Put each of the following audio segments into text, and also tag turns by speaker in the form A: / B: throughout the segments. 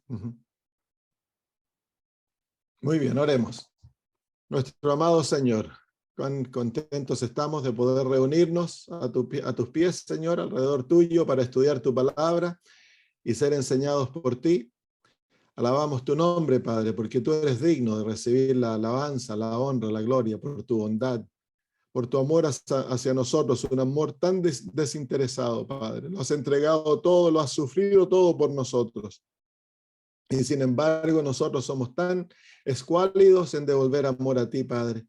A: Ujú. Muy bien, oremos. Nuestro amado Señor, cuán contentos estamos de poder reunirnos a tus pies, Señor, alrededor tuyo para estudiar tu palabra y ser enseñados por ti. Alabamos tu nombre, Padre, porque tú eres digno de recibir la alabanza, la honra, la gloria por tu bondad, por tu amor hacia nosotros, un amor tan desinteresado, Padre. Lo has entregado todo, lo has sufrido todo por nosotros. Y sin embargo, nosotros somos tan escuálidos en devolver amor a ti, Padre.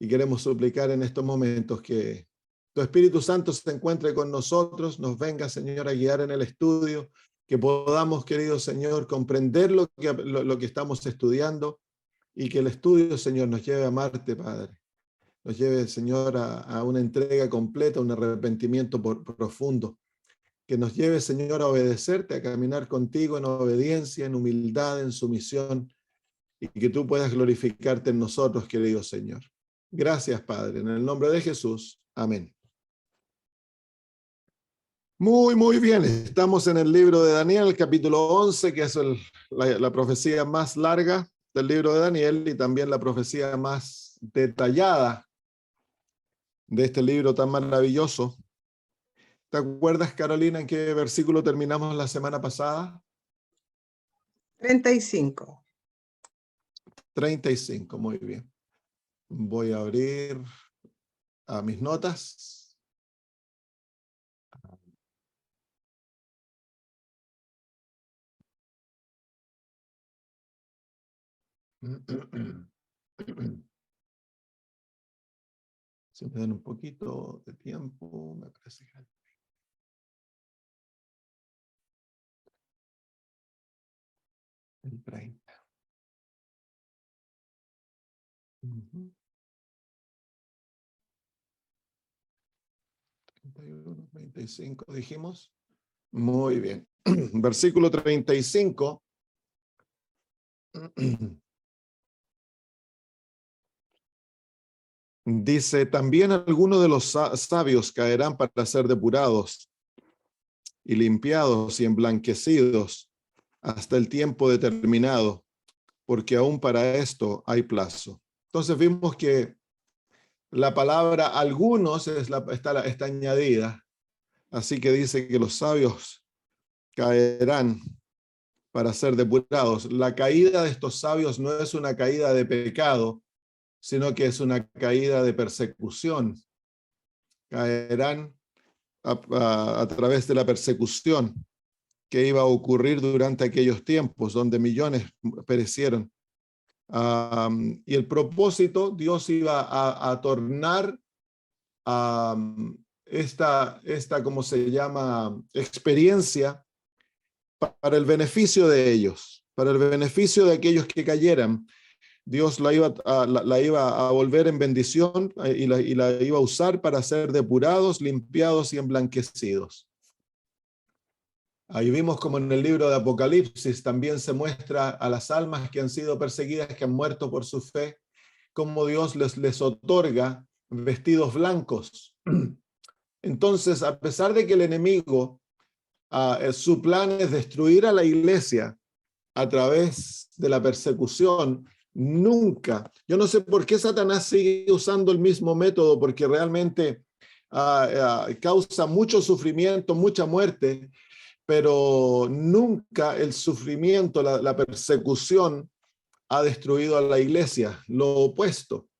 A: Y queremos suplicar en estos momentos que tu Espíritu Santo se encuentre con nosotros, nos venga, Señor, a guiar en el estudio, que podamos, querido Señor, comprender lo que estamos estudiando y que el estudio, Señor, nos lleve a amarte, Padre. Nos lleve, Señor, a una entrega completa, un arrepentimiento profundo. Que nos lleve, Señor, a obedecerte, a caminar contigo en obediencia, en humildad, en sumisión, y que tú puedas glorificarte en nosotros, querido Señor. Gracias, Padre, en el nombre de Jesús. Amén. Muy bien. Estamos en el libro de Daniel, capítulo 11, que es la profecía más larga del libro de Daniel y también la profecía más detallada de este libro tan maravilloso. ¿Te acuerdas, Carolina, en qué versículo terminamos la semana pasada?
B: 35.
A: 35, muy bien. Voy a abrir a mis notas. Si me dan un poquito de tiempo, me parece que... El 30. 31, 25, dijimos. Muy bien. Versículo 35. Dice, también algunos de los sabios caerán para ser depurados y limpiados y emblanquecidos hasta el tiempo determinado, porque aún para esto hay plazo. Entonces vimos que la palabra algunos está añadida, así que dice que los sabios caerán para ser depurados. La caída de estos sabios no es una caída de pecado, sino que es una caída de persecución. Caerán a través de la persecución que iba a ocurrir durante aquellos tiempos, donde millones perecieron. Y el propósito, Dios iba a tornar esta, ¿cómo se llama?, experiencia para el beneficio de ellos, para el beneficio de aquellos que cayeran. Dios la iba a volver en bendición y la iba a usar para ser depurados, limpiados y emblanquecidos. Ahí vimos como en el libro de Apocalipsis también se muestra a las almas que han sido perseguidas, que han muerto por su fe, cómo Dios les otorga vestidos blancos. Entonces, a pesar de que el enemigo, su plan es destruir a la iglesia a través de la persecución, nunca, yo no sé por qué Satanás sigue usando el mismo método, porque realmente causa mucho sufrimiento, mucha muerte, pero nunca el sufrimiento, la persecución ha destruido a la iglesia. Lo opuesto,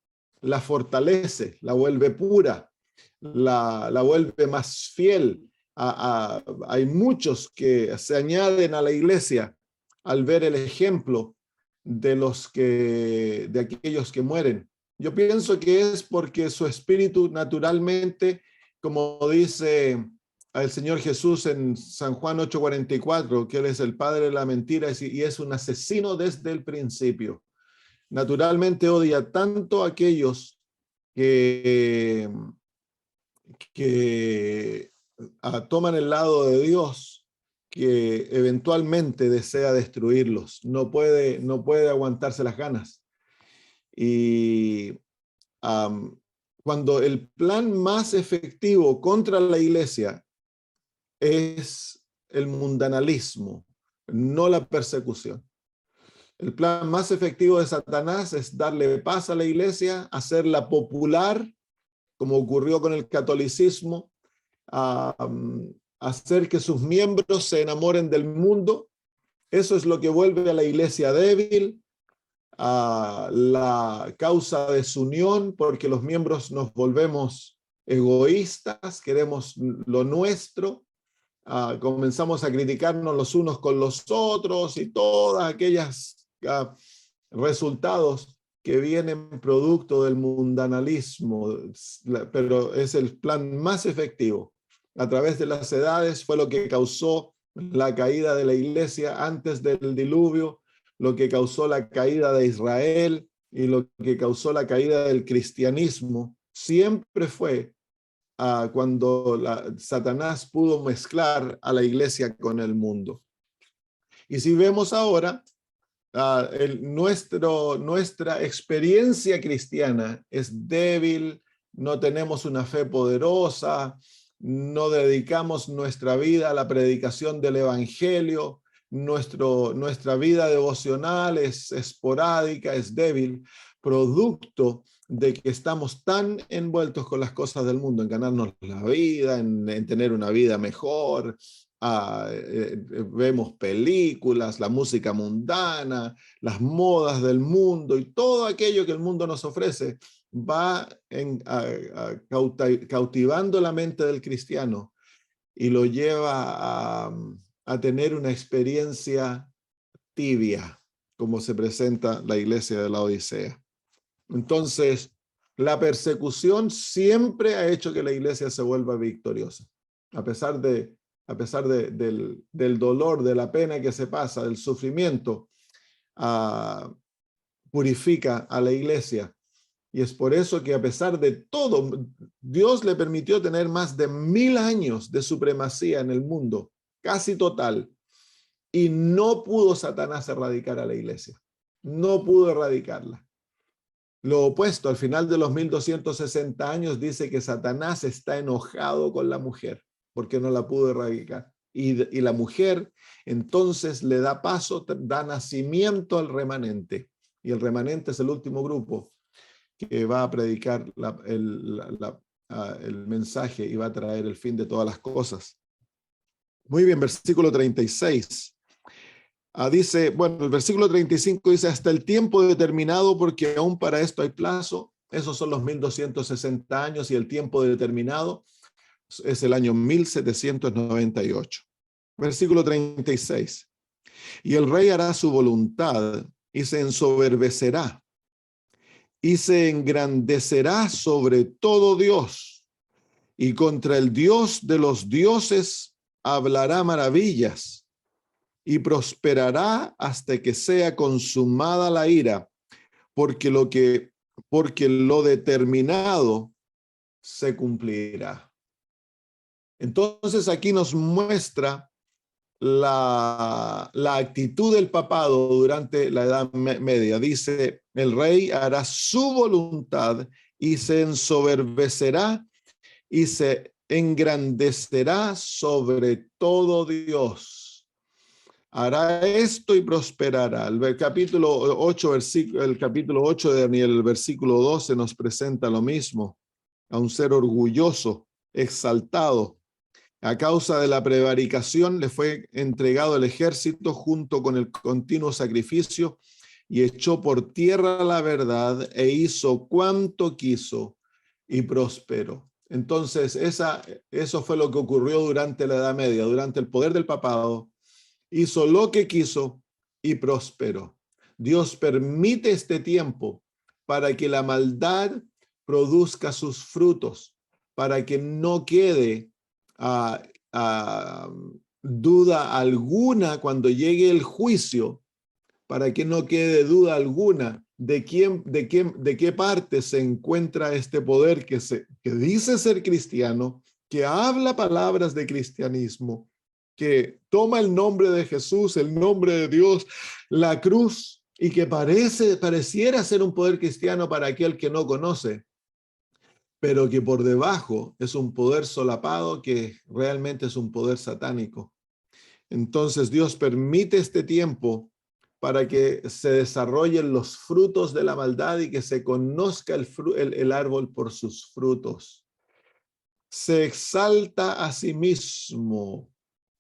A: la fortalece, la vuelve pura, la vuelve más fiel. Hay muchos que se añaden a la iglesia al ver el ejemplo de aquellos que mueren. Yo pienso que es porque su espíritu naturalmente, como dice el Señor Jesús en San Juan 8:44, que Él es el padre de la mentira y es un asesino desde el principio. Naturalmente odia tanto a aquellos que toman el lado de Dios, que eventualmente desea destruirlos. No puede aguantarse las ganas. Y cuando el plan más efectivo contra la iglesia es el mundanalismo, no la persecución. El plan más efectivo de Satanás es darle paz a la iglesia, hacerla popular, como ocurrió con el catolicismo, hacer que sus miembros se enamoren del mundo. Eso es lo que vuelve a la iglesia débil, a la causa desunión, porque los miembros nos volvemos egoístas, queremos lo nuestro, comenzamos a criticarnos los unos con los otros y todas aquellas resultados que vienen producto del mundanalismo, pero es el plan más efectivo. A través de las edades fue lo que causó la caída de la iglesia antes del diluvio, lo que causó la caída de Israel y lo que causó la caída del cristianismo. Siempre fue cuando Satanás pudo mezclar a la iglesia con el mundo. Y si vemos ahora, nuestra experiencia cristiana es débil, no tenemos una fe poderosa, no dedicamos nuestra vida a la predicación del evangelio, nuestra vida devocional es esporádica, es débil, producto de que estamos tan envueltos con las cosas del mundo, en ganarnos la vida, en tener una vida mejor. Vemos películas, la música mundana, las modas del mundo y todo aquello que el mundo nos ofrece va cautivando la mente del cristiano y lo lleva a tener una experiencia tibia, como se presenta la iglesia de la Odisea. Entonces, la persecución siempre ha hecho que la iglesia se vuelva victoriosa, a pesar del dolor, de la pena que se pasa, del sufrimiento, purifica a la iglesia. Y es por eso que a pesar de todo, Dios le permitió tener más de 1000 años de supremacía en el mundo, casi total, y no pudo Satanás erradicar a la iglesia. No pudo erradicarla. Lo opuesto, al final de los 1260 años, dice que Satanás está enojado con la mujer porque no la pudo erradicar. Y la mujer entonces le da paso, da nacimiento al remanente. Y el remanente es el último grupo que va a predicar el mensaje y va a traer el fin de todas las cosas. Muy bien, versículo 36. Dice, bueno, el versículo 35 dice, hasta el tiempo determinado, porque aún para esto hay plazo. Esos son los 1260 años y el tiempo determinado es el año 1798. Versículo 36. Y el rey hará su voluntad y se ensoberbecerá y se engrandecerá sobre todo Dios, y contra el Dios de los dioses hablará maravillas y prosperará hasta que sea consumada la ira, porque lo determinado se cumplirá. Entonces aquí nos muestra la actitud del papado durante la Edad Media. Dice, el rey hará su voluntad y se ensoberbecerá y se engrandecerá sobre todo Dios. Hará esto y prosperará. El capítulo 8 de Daniel, el versículo 12 nos presenta lo mismo. A un ser orgulloso, exaltado. A causa de la prevaricación le fue entregado el ejército junto con el continuo sacrificio y echó por tierra la verdad e hizo cuanto quiso y prosperó. Entonces eso fue lo que ocurrió durante la Edad Media, durante el poder del papado. Hizo lo que quiso y prosperó. Dios permite este tiempo para que la maldad produzca sus frutos, para que no quede duda alguna cuando llegue el juicio, para que no quede duda alguna de qué parte se encuentra este poder que dice ser cristiano, que habla palabras de cristianismo, que toma el nombre de Jesús, el nombre de Dios, la cruz, y que pareciera ser un poder cristiano para aquel que no conoce, pero que por debajo es un poder solapado que realmente es un poder satánico. Entonces Dios permite este tiempo para que se desarrollen los frutos de la maldad y que se conozca el árbol por sus frutos. Se exalta a sí mismo,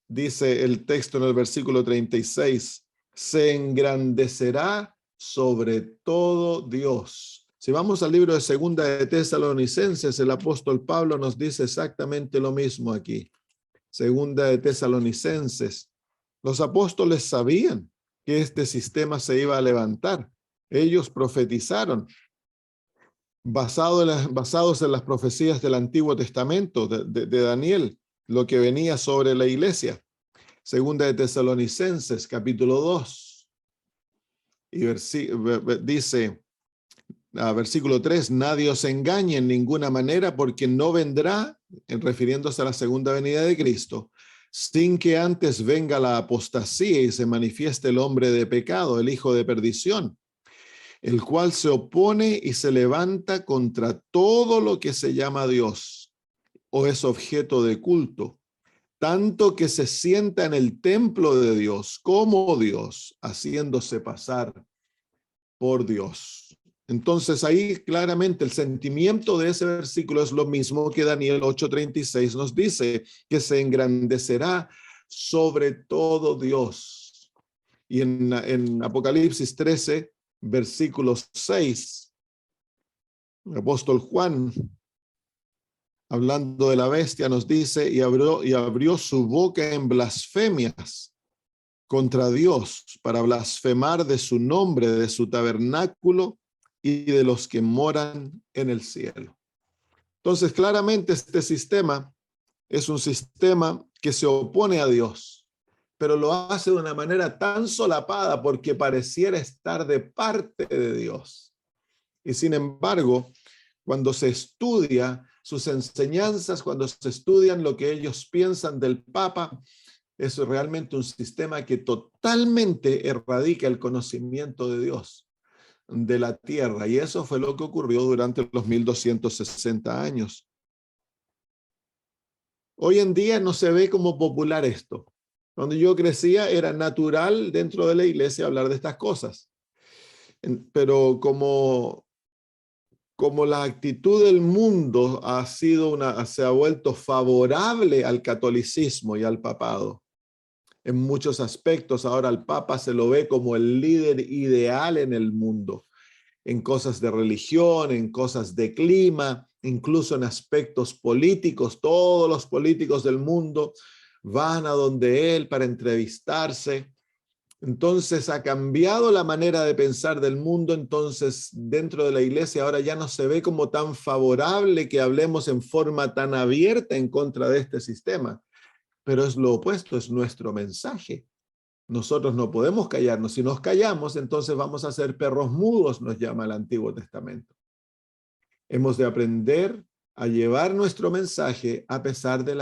A: dice el texto en el versículo 36, se engrandecerá sobre todo Dios. Si vamos al libro de Segunda de Tesalonicenses, el apóstol Pablo nos dice exactamente lo mismo aquí. Segunda de Tesalonicenses. Los apóstoles sabían que este sistema se iba a levantar. Ellos profetizaron basados en las profecías del Antiguo Testamento de Daniel, lo que venía sobre la iglesia. Segunda de Tesalonicenses, capítulo 2, y dice, versículo 3, nadie os engañe en ninguna manera, porque no vendrá, refiriéndose a la segunda venida de Cristo, sin que antes venga la apostasía y se manifieste el hombre de pecado, el hijo de perdición, el cual se opone y se levanta contra todo lo que se llama Dios o es objeto de culto, tanto que se sienta en el templo de Dios como Dios, haciéndose pasar por Dios. Entonces ahí claramente el sentimiento de ese versículo es lo mismo que Daniel 8:36 nos dice, que se engrandecerá sobre todo Dios. Y en Apocalipsis 13, versículo 6, el apóstol Juan, hablando de la bestia, nos dice, y abrió su boca en blasfemias contra Dios, para blasfemar de su nombre, de su tabernáculo y de los que moran en el cielo. Entonces, claramente este sistema es un sistema que se opone a Dios, pero lo hace de una manera tan solapada porque pareciera estar de parte de Dios. Y sin embargo, cuando se estudia sus enseñanzas, cuando se estudian lo que ellos piensan del Papa, es realmente un sistema que totalmente erradica el conocimiento de Dios de la tierra. Y eso fue lo que ocurrió durante los 1260 años. Hoy en día no se ve como popular esto. Cuando yo crecía era natural dentro de la iglesia hablar de estas cosas. Pero como la actitud del mundo se ha vuelto favorable al catolicismo y al papado, en muchos aspectos ahora al Papa se lo ve como el líder ideal en el mundo, en cosas de religión, en cosas de clima, incluso en aspectos políticos. Todos los políticos del mundo van a donde él para entrevistarse. Entonces ha cambiado la manera de pensar del mundo. Entonces dentro de la iglesia ahora ya no se ve como tan favorable que hablemos en forma tan abierta en contra de este sistema. Pero es lo opuesto, es nuestro mensaje. Nosotros no podemos callarnos. Si nos callamos, entonces vamos a ser perros mudos, nos llama el Antiguo Testamento. Hemos de aprender a llevar nuestro mensaje a pesar de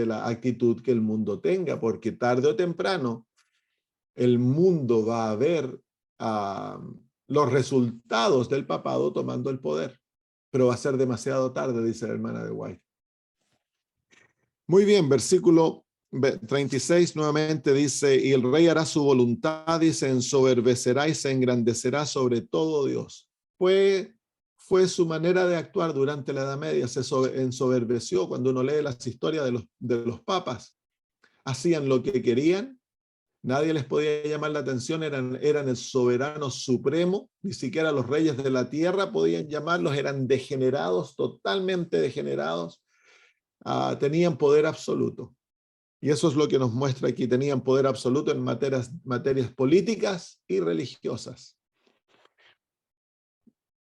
A: la actitud que el mundo tenga, porque tarde o temprano el mundo va a ver los resultados del papado tomando el poder. Pero va a ser demasiado tarde, dice la hermana de White. Muy bien, versículo 36 nuevamente dice, y el rey hará su voluntad y se ensoberbecerá y se engrandecerá sobre todo Dios. Fue su manera de actuar durante la Edad Media, se ensoberbeció. Cuando uno lee las historias de los papas, hacían lo que querían, nadie les podía llamar la atención, eran el soberano supremo, ni siquiera los reyes de la tierra podían llamarlos, eran degenerados, totalmente degenerados. Tenían poder absoluto. Y eso es lo que nos muestra aquí. Tenían poder absoluto en materias políticas y religiosas.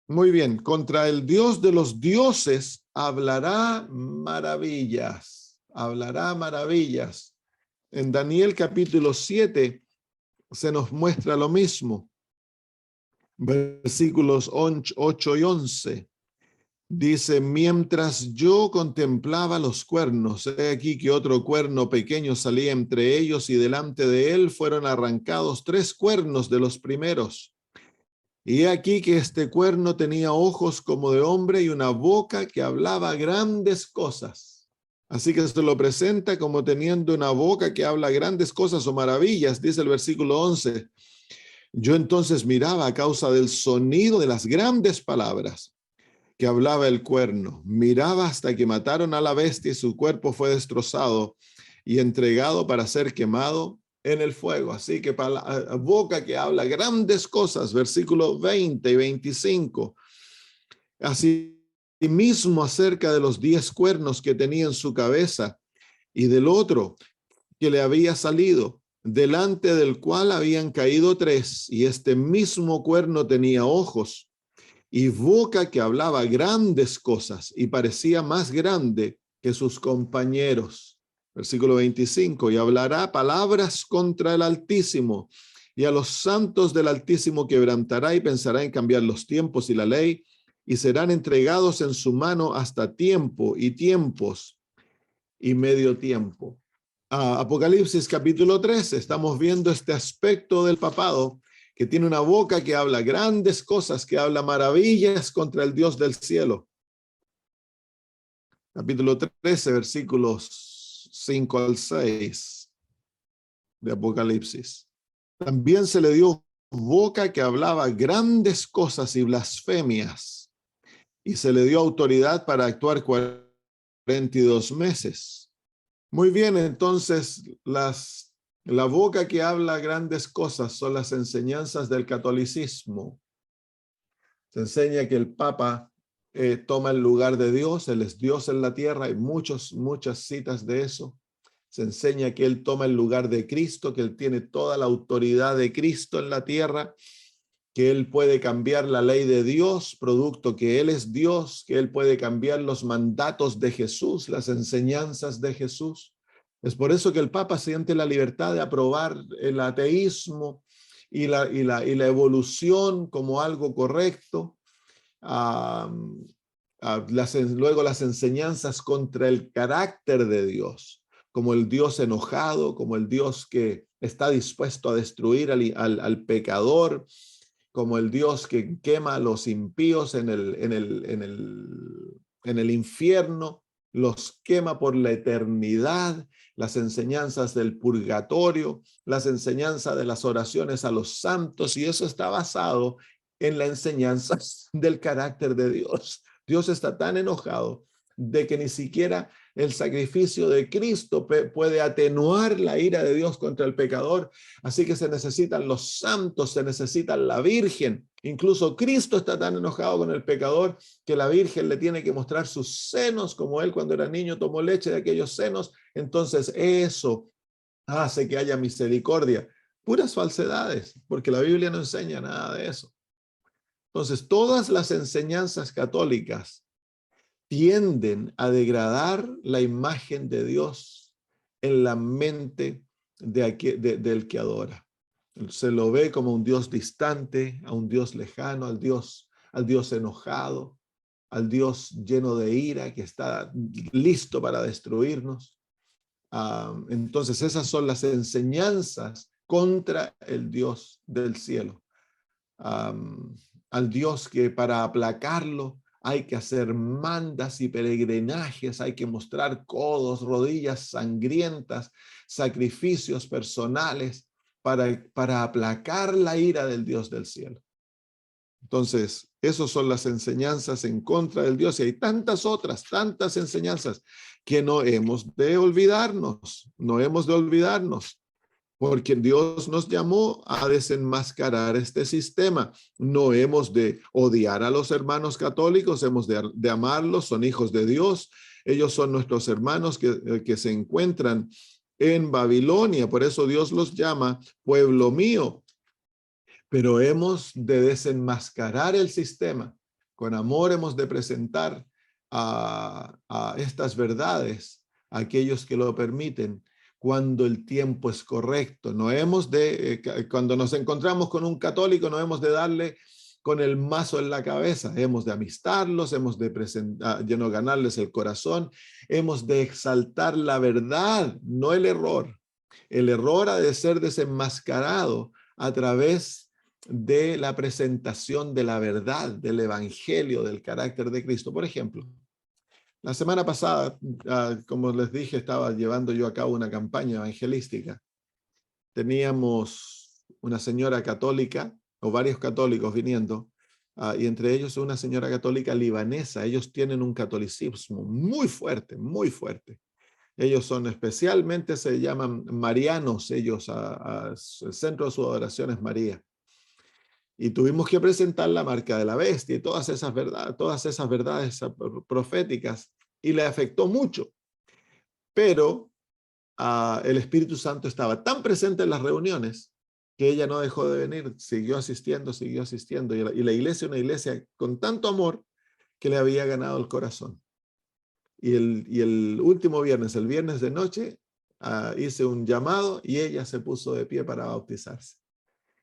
A: Muy bien. Contra el Dios de los dioses hablará maravillas. Hablará maravillas. En Daniel capítulo 7 se nos muestra lo mismo. Versículos 8 y 11. Dice, mientras yo contemplaba los cuernos, he aquí que otro cuerno pequeño salía entre ellos y delante de él fueron arrancados 3 cuernos de los primeros. Y he aquí que este cuerno tenía ojos como de hombre y una boca que hablaba grandes cosas. Así que se lo presenta como teniendo una boca que habla grandes cosas o maravillas, dice el versículo 11. Yo entonces miraba a causa del sonido de las grandes palabras que hablaba el cuerno. Miraba hasta que mataron a la bestia y su cuerpo fue destrozado y entregado para ser quemado en el fuego. Así que boca que habla grandes cosas, versículos 20 y 25. Así mismo acerca de los 10 cuernos que tenía en su cabeza y del otro que le había salido, delante del cual habían caído 3, y este mismo cuerno tenía ojos y boca que hablaba grandes cosas y parecía más grande que sus compañeros. Versículo 25, y hablará palabras contra el Altísimo, y a los santos del Altísimo quebrantará y pensará en cambiar los tiempos y la ley, y serán entregados en su mano hasta tiempo y tiempos y medio tiempo. Apocalipsis capítulo 3, estamos viendo este aspecto del papado, que tiene una boca que habla grandes cosas, que habla maravillas contra el Dios del cielo. Capítulo 13, versículos 5 al 6 de Apocalipsis. También se le dio boca que hablaba grandes cosas y blasfemias, y se le dio autoridad para actuar 42 meses. Muy bien, entonces la boca que habla grandes cosas son las enseñanzas del catolicismo. Se enseña que el Papa toma el lugar de Dios, Él es Dios en la tierra, hay muchas citas de eso. Se enseña que Él toma el lugar de Cristo, que Él tiene toda la autoridad de Cristo en la tierra, que Él puede cambiar la ley de Dios, producto que Él es Dios, que Él puede cambiar los mandatos de Jesús, las enseñanzas de Jesús. Es por eso que el Papa siente la libertad de aprobar el ateísmo y la evolución como algo correcto. Luego las enseñanzas contra el carácter de Dios, como el Dios enojado, como el Dios que está dispuesto a destruir al pecador, como el Dios que quema a los impíos en el infierno, los quema por la eternidad, las enseñanzas del purgatorio, las enseñanzas de las oraciones a los santos, y eso está basado en la enseñanza del carácter de Dios. Dios está tan enojado de que ni siquiera el sacrificio de Cristo puede atenuar la ira de Dios contra el pecador. Así que se necesitan los santos, se necesita la Virgen. Incluso Cristo está tan enojado con el pecador que la Virgen le tiene que mostrar sus senos, como él cuando era niño tomó leche de aquellos senos. Entonces eso hace que haya misericordia. Puras falsedades, porque la Biblia no enseña nada de eso. Entonces, todas las enseñanzas católicas tienden a degradar la imagen de Dios en la mente del que adora. Se lo ve como un Dios distante, a un Dios lejano, al Dios enojado, al Dios lleno de ira que está listo para destruirnos. Entonces, esas son las enseñanzas contra el Dios del cielo. Al Dios que para aplacarlo hay que hacer mandas y peregrinajes, hay que mostrar codos, rodillas sangrientas, sacrificios personales para aplacar la ira del Dios del cielo. Entonces, esas son las enseñanzas en contra del Dios, y hay tantas otras, tantas enseñanzas que no hemos de olvidarnos, porque Dios nos llamó a desenmascarar este sistema. No hemos de odiar a los hermanos católicos, hemos de amarlos, son hijos de Dios. Ellos son nuestros hermanos que se encuentran en Babilonia, por eso Dios los llama pueblo mío. Pero hemos de desenmascarar el sistema. Con amor hemos de presentar a estas verdades a aquellos que lo permiten, cuando el tiempo es correcto. No hemos de, cuando nos encontramos con un católico, no hemos de darle con el mazo en la cabeza. Hemos de amistarlos, hemos de ganarles el corazón, hemos de exaltar la verdad, no el error. El error ha de ser desenmascarado a través de la presentación de la verdad, del evangelio, del carácter de Cristo. Por ejemplo, La semana pasada, como les dije, estaba llevando yo a cabo una campaña evangelística. Teníamos una señora católica, o varios católicos viniendo, y entre ellos una señora católica libanesa. Ellos tienen un catolicismo muy fuerte, muy fuerte. Ellos son especialmente, se llaman marianos, ellos, el centro de su adoración es María. Y tuvimos que presentar la marca de la bestia y todas esas verdades proféticas, y le afectó mucho. Pero el Espíritu Santo estaba tan presente en las reuniones que ella no dejó de venir, siguió asistiendo, y la iglesia, una iglesia con tanto amor que le había ganado el corazón. Y el último viernes, el viernes de noche, hice un llamado y ella se puso de pie para bautizarse.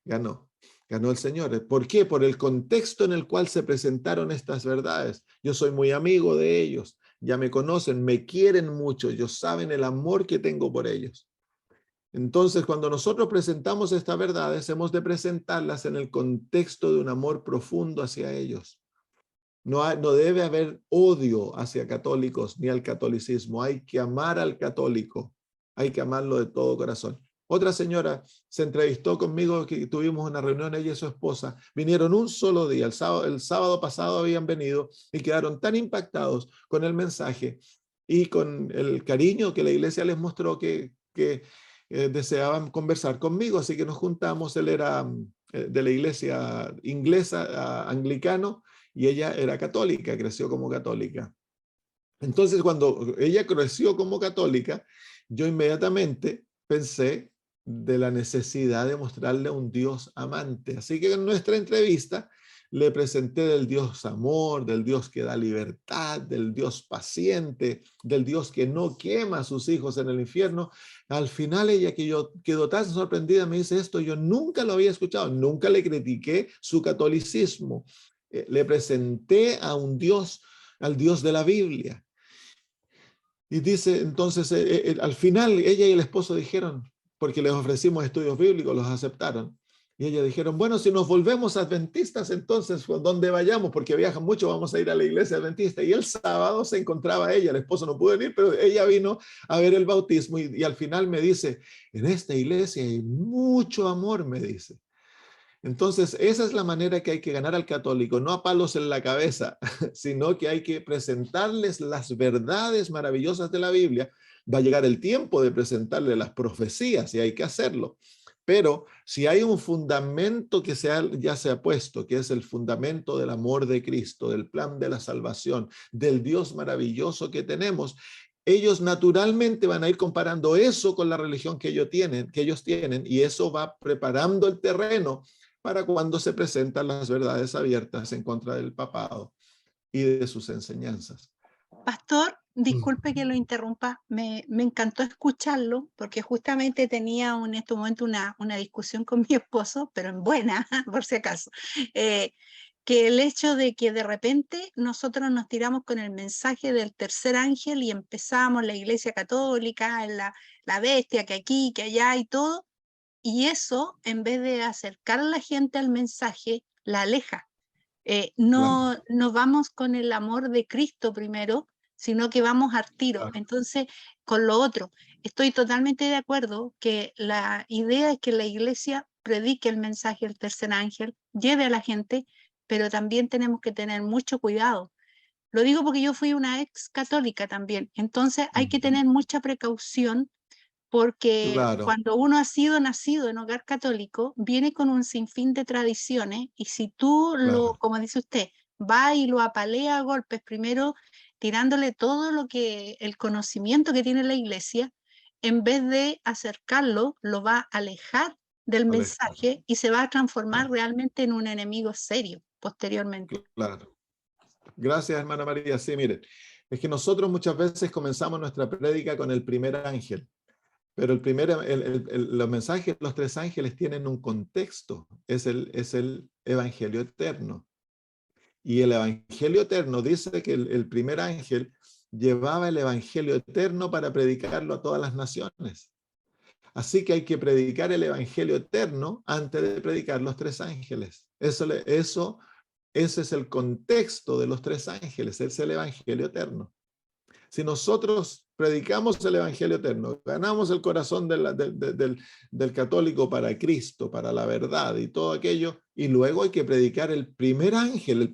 A: Ganó el Señor. ¿Por qué? Por el contexto en el cual se presentaron estas verdades. Yo soy muy amigo de ellos, ya me conocen, me quieren mucho, ellos saben el amor que tengo por ellos. Entonces, cuando nosotros presentamos estas verdades, hemos de presentarlas en el contexto de un amor profundo hacia ellos. No debe haber odio hacia católicos ni al catolicismo. Hay que amar al católico. Hay que amarlo de todo corazón. Otra señora se entrevistó conmigo, que tuvimos una reunión, ella y su esposa. Vinieron un solo día. El sábado pasado habían venido y quedaron tan impactados con el mensaje y con el cariño que la iglesia les mostró que deseaban conversar conmigo. Así que nos juntamos. Él era de la iglesia inglesa, anglicano, y ella era católica, creció como católica. Entonces, cuando ella creció como católica, yo inmediatamente pensé de la necesidad de mostrarle a un Dios amante. Así que en nuestra entrevista le presenté del Dios amor, del Dios que da libertad, del Dios paciente, del Dios que no quema a sus hijos en el infierno. Al final ella, que yo quedó tan sorprendida, me dice: esto yo nunca lo había escuchado, nunca le critiqué su catolicismo. Le presenté a un Dios, al Dios de la Biblia. Y dice, entonces, al final ella y el esposo dijeron, porque les ofrecimos estudios bíblicos, los aceptaron. Y ellos dijeron: bueno, si nos volvemos adventistas, entonces, donde vayamos, porque viajan mucho, vamos a ir a la iglesia adventista. Y el sábado se encontraba ella, el esposo no pudo venir, pero ella vino a ver el bautismo, y al final me dice: en esta iglesia hay mucho amor, me dice. Entonces, esa es la manera que hay que ganar al católico, no a palos en la cabeza, sino que hay que presentarles las verdades maravillosas de la Biblia. Va a llegar el tiempo de presentarles las profecías y hay que hacerlo. Pero si hay un fundamento que ya se ha puesto, que es el fundamento del amor de Cristo, del plan de la salvación, del Dios maravilloso que tenemos, ellos naturalmente van a ir comparando eso con la religión que ellos tienen, y eso va preparando el terreno para cuando se presentan las verdades abiertas en contra del papado y de sus enseñanzas.
B: Pastor, disculpe que lo interrumpa, me encantó escucharlo porque justamente tenía en este momento una discusión con mi esposo, pero en buena, por si acaso, que el hecho de que de repente nosotros nos tiramos con el mensaje del tercer ángel y empezamos la iglesia católica, la bestia, que aquí, que allá y todo, y eso, en vez de acercar a la gente al mensaje, la aleja.
A: Claro,
B: No vamos con el amor de Cristo primero, sino que vamos al tiro.
A: claro.
B: Entonces, con lo otro, estoy totalmente de acuerdo que la idea es que la iglesia predique el mensaje del tercer ángel, lleve a la gente, pero también tenemos que tener mucho cuidado. Lo digo porque yo fui una ex católica también, entonces hay que tener mucha precaución porque
A: Claro,
B: cuando uno ha sido nacido en hogar católico, viene con un sinfín de tradiciones, y si tú
A: claro.
B: como dice usted, va y lo apalea a golpes, primero tirándole todo lo que, el conocimiento que tiene la iglesia, en vez de acercarlo, lo va a alejar del
A: Alejar.
B: mensaje y se va a transformar
A: Claro,
B: realmente en un enemigo serio posteriormente.
A: claro. Gracias, hermana María. Sí, miren, es que nosotros muchas veces comenzamos nuestra prédica con el primer ángel, pero los mensajes de los tres ángeles tienen un contexto, es el evangelio eterno. Y el evangelio eterno dice que el primer ángel llevaba el evangelio eterno para predicarlo a todas las naciones. Así que hay que predicar el evangelio eterno antes de predicar los tres ángeles. Ese es el contexto de los tres ángeles, es el evangelio eterno. Si nosotros predicamos el Evangelio eterno, ganamos el corazón del católico para Cristo, para la verdad y todo aquello, y luego hay que predicar el primer ángel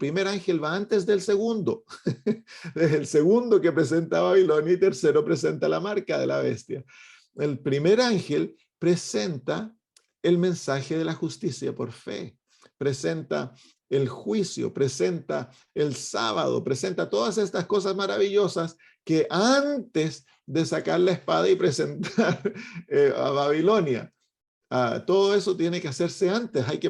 A: va antes del segundo, es el segundo que presenta Babilonia y tercero presenta la marca de la bestia. El primer ángel presenta el mensaje de la justicia por fe, presenta el juicio, presenta el sábado, presenta todas estas cosas maravillosas que antes de sacar la espada y presentar a Babilonia, todo eso tiene que hacerse antes. Hay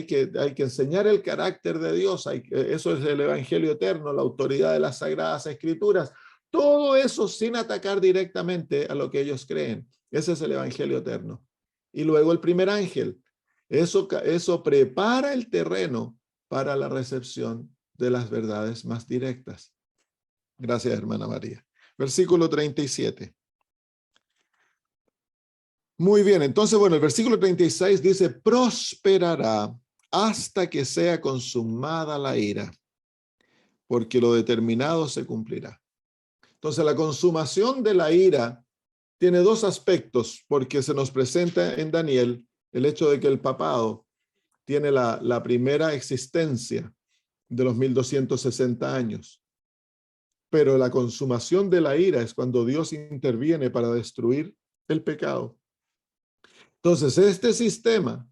A: que enseñar el carácter de Dios. Eso es el Evangelio eterno, la autoridad de las Sagradas Escrituras. Todo eso sin atacar directamente a lo que ellos creen. Ese es el Evangelio eterno. Y luego el primer ángel. Eso prepara el terreno para la recepción de las verdades más directas. Gracias, hermana María. Versículo 37. Muy bien, entonces, bueno, el versículo 36 dice, prosperará hasta que sea consumada la ira, porque lo determinado se cumplirá. Entonces, la consumación de la ira tiene dos aspectos, porque se nos presenta en Daniel el hecho de que el papado tiene la primera existencia de los 1260 años. Pero la consumación de la ira es cuando Dios interviene para destruir el pecado. Entonces, este sistema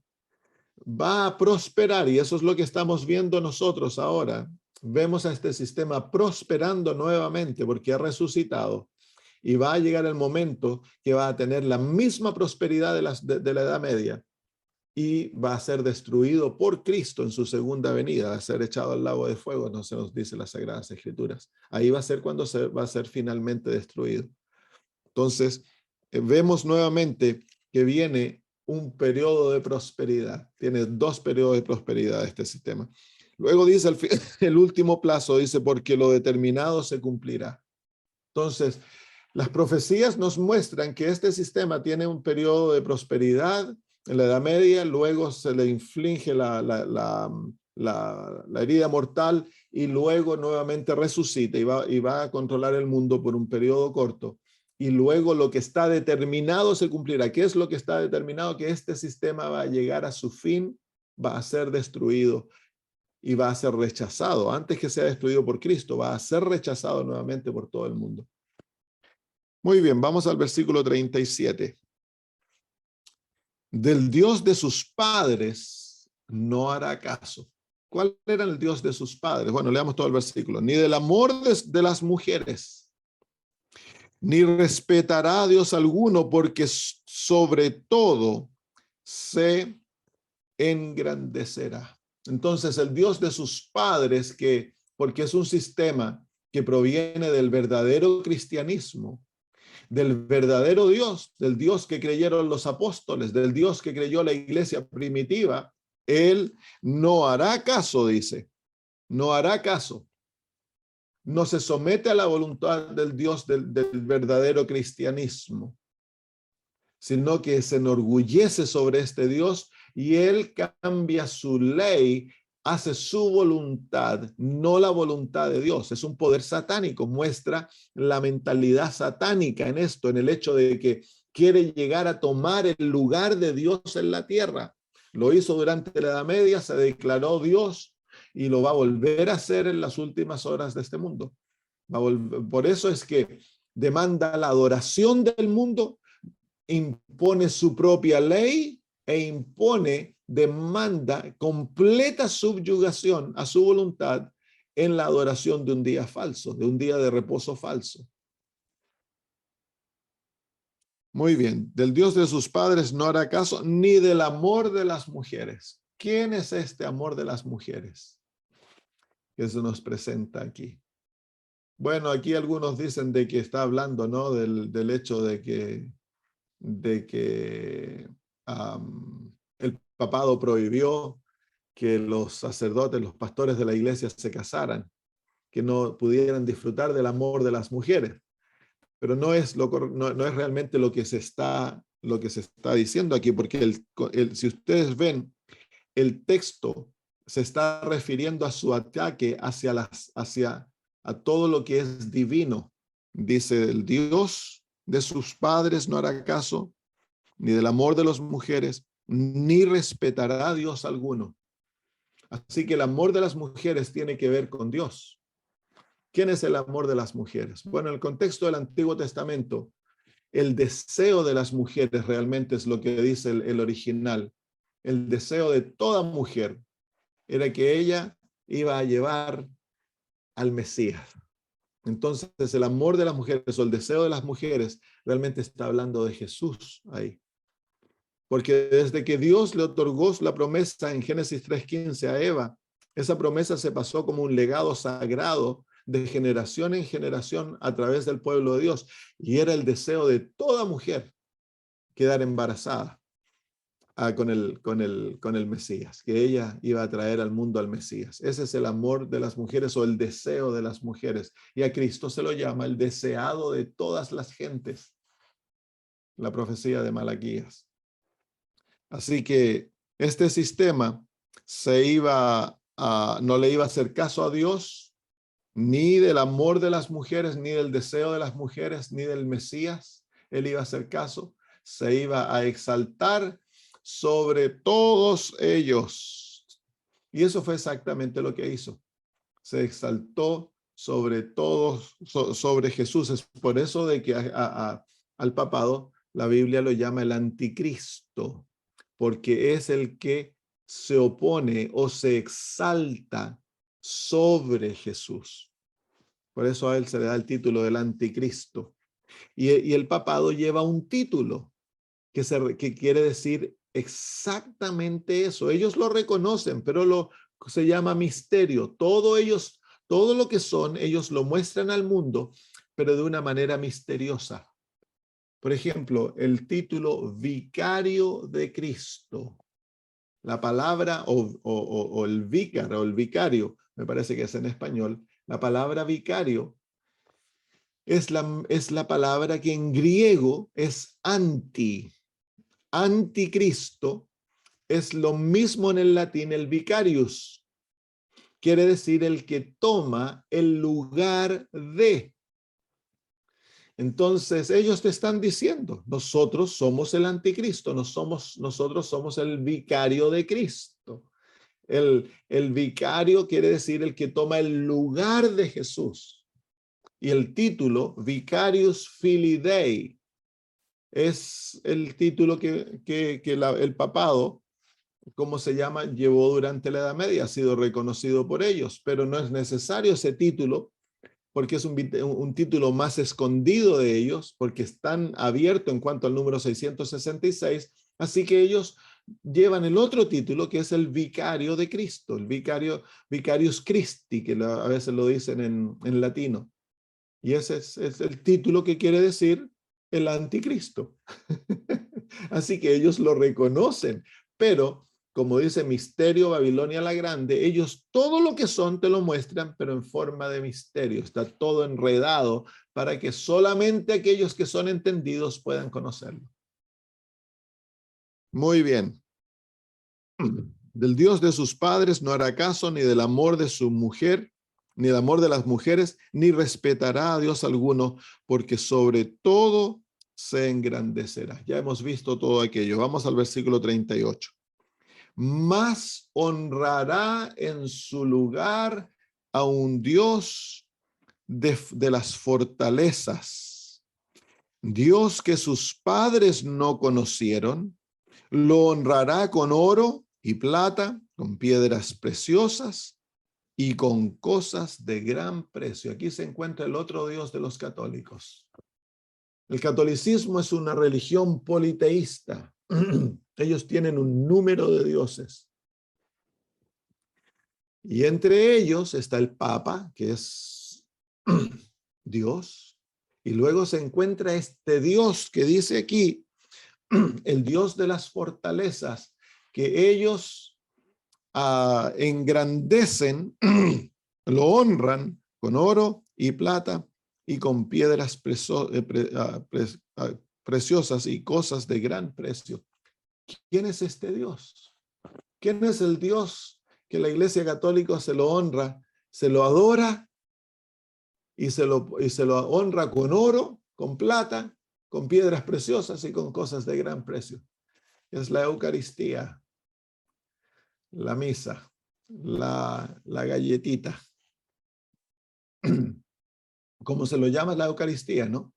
A: va a prosperar y eso es lo que estamos viendo nosotros ahora. Vemos a este sistema prosperando nuevamente porque ha resucitado y va a llegar el momento que va a tener la misma prosperidad de la Edad Media y va a ser destruido por Cristo en su segunda venida, va a ser echado al lago de fuego, no se nos dice las Sagradas Escrituras. Ahí va a ser cuando va a ser finalmente destruido. Entonces, vemos nuevamente que viene un periodo de prosperidad. Tiene dos periodos de prosperidad este sistema. Luego dice el último plazo, dice, porque lo determinado se cumplirá. Entonces, las profecías nos muestran que este sistema tiene un periodo de prosperidad en la Edad Media, luego se le inflige la herida mortal y luego nuevamente resucita y va a controlar el mundo por un periodo corto. Y luego lo que está determinado se cumplirá. ¿Qué es lo que está determinado? Que este sistema va a llegar a su fin, va a ser destruido y va a ser rechazado. Antes que sea destruido por Cristo, va a ser rechazado nuevamente por todo el mundo. Muy bien, vamos al versículo 37. Del Dios de sus padres no hará caso. ¿Cuál era el Dios de sus padres? Bueno, leamos todo el versículo. Ni del amor de las mujeres, ni respetará a Dios alguno, porque sobre todo se engrandecerá. Entonces, el Dios de sus padres, porque es un sistema que proviene del verdadero cristianismo, del verdadero Dios, del Dios que creyeron los apóstoles, del Dios que creyó la iglesia primitiva, él no hará caso, dice, no hará caso. No se somete a la voluntad del Dios del verdadero cristianismo, sino que se enorgullece sobre este Dios y él cambia su ley, hace su voluntad, no la voluntad de Dios. Es un poder satánico, muestra la mentalidad satánica en esto, en el hecho de que quiere llegar a tomar el lugar de Dios en la tierra. Lo hizo durante la Edad Media, se declaró Dios y lo va a volver a hacer en las últimas horas de este mundo. Por eso es que demanda la adoración del mundo, impone su propia ley e demanda completa subyugación a su voluntad en la adoración de un día falso, de un día de reposo falso. Muy bien, del Dios de sus padres no hará caso, ni del amor de las mujeres. ¿Quién es este amor de las mujeres que se nos presenta aquí? Bueno, aquí algunos dicen de que está hablando, ¿no? Del hecho de que el papado prohibió que los sacerdotes, los pastores de la iglesia se casaran, que no pudieran disfrutar del amor de las mujeres. Pero no es realmente lo que se está diciendo aquí, porque si ustedes ven, el texto se está refiriendo a su ataque hacia a todo lo que es divino, Dice, el Dios de sus padres no hará caso, ni del amor de las mujeres, ni respetará a Dios alguno. Así que el amor de las mujeres tiene que ver con Dios. ¿Quién es el amor de las mujeres? Bueno, en el contexto del Antiguo Testamento, el deseo de las mujeres realmente es lo que dice el original. El deseo de toda mujer era que ella iba a llevar al Mesías. Entonces, el amor de las mujeres o el deseo de las mujeres realmente está hablando de Jesús ahí. Porque desde que Dios le otorgó la promesa en Génesis 3:15 a Eva, esa promesa se pasó como un legado sagrado de generación en generación a través del pueblo de Dios. Y era el deseo de toda mujer quedar embarazada con el Mesías, que ella iba a traer al mundo al Mesías. Ese es el amor de las mujeres o el deseo de las mujeres. Y a Cristo se lo llama el deseado de todas las gentes. La profecía de Malaquías. Así que este sistema no le iba a hacer caso a Dios, ni del amor de las mujeres, ni del deseo de las mujeres, ni del Mesías. Él iba a hacer caso, se iba a exaltar sobre todos ellos. Y eso fue exactamente lo que hizo. Se exaltó sobre todos, sobre Jesús. Es por eso de que al papado la Biblia lo llama el anticristo, porque es el que se opone o se exalta sobre Jesús. Por eso a él se le da el título del anticristo. Y el papado lleva un título que quiere decir exactamente eso. Ellos lo reconocen, pero se llama misterio. Todo lo que son, ellos lo muestran al mundo, pero de una manera misteriosa. Por ejemplo, el título vicario de Cristo. La palabra o el vícaro, o el vicario, me parece que es en español, la palabra vicario es la palabra que en griego es anticristo, es lo mismo en el latín el vicarius, quiere decir el que toma el lugar de. Entonces ellos te están diciendo, nosotros somos el anticristo, nosotros somos el vicario de Cristo. El vicario quiere decir el que toma el lugar de Jesús. Y el título, Vicarius Filii Dei, es el título que el papado, ¿cómo se llama?, llevó durante la Edad Media, ha sido reconocido por ellos, pero no es necesario ese título, porque es un título más escondido de ellos, porque están abiertos en cuanto al número 666, así que ellos llevan el otro título, que es el vicario de Cristo, el Vicarius Christi, que a veces lo dicen en latino. Y ese es el título que quiere decir el anticristo. Así que ellos lo reconocen, pero como dice Misterio Babilonia la Grande, ellos todo lo que son te lo muestran, pero en forma de misterio. Está todo enredado para que solamente aquellos que son entendidos puedan conocerlo. Muy bien. Del Dios de sus padres no hará caso, ni del amor de su mujer, ni del amor de las mujeres, ni respetará a Dios alguno, porque sobre todo se engrandecerá. Ya hemos visto todo aquello. Vamos al versículo 38. Más honrará en su lugar a un Dios de las fortalezas, Dios que sus padres no conocieron, lo honrará con oro y plata, con piedras preciosas y con cosas de gran precio. Aquí se encuentra el otro Dios de los católicos. El catolicismo es una religión politeísta. Ellos tienen un número de dioses. Y entre ellos está el Papa, que es Dios. Y luego se encuentra este Dios que dice aquí, el Dios de las fortalezas, que ellos engrandecen, lo honran con oro y plata y con piedras preciosas y cosas de gran precio. ¿Quién es este Dios? ¿Quién es el Dios que la Iglesia Católica se lo honra, se lo adora y se lo honra con oro, con plata, con piedras preciosas y con cosas de gran precio. Es la Eucaristía, la misa, la galletita. Como se lo llama la Eucaristía, ¿no?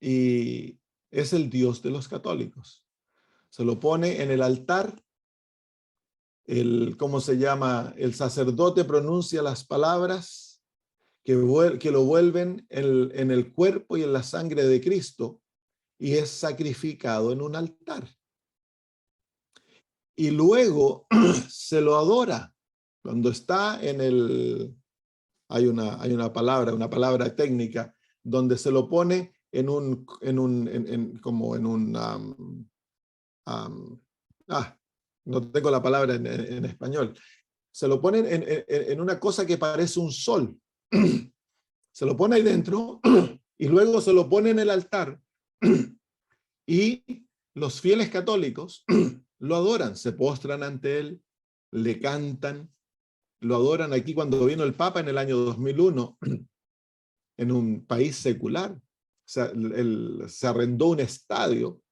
A: Y es el Dios de los católicos. Se lo pone en el altar. ¿Cómo se llama? El sacerdote pronuncia las palabras que lo vuelven en el cuerpo y en la sangre de Cristo, y es sacrificado en un altar. Y luego se lo adora. Cuando está en el... Hay una palabra técnica, donde se lo pone no tengo la palabra en español. Se lo ponen en una cosa que parece un sol. Se lo pone ahí dentro y luego se lo pone en el altar. Y los fieles católicos lo adoran, se postran ante él, le cantan, lo adoran. Aquí cuando vino el Papa en el año 2001, en un país secular, se arrendó un estadio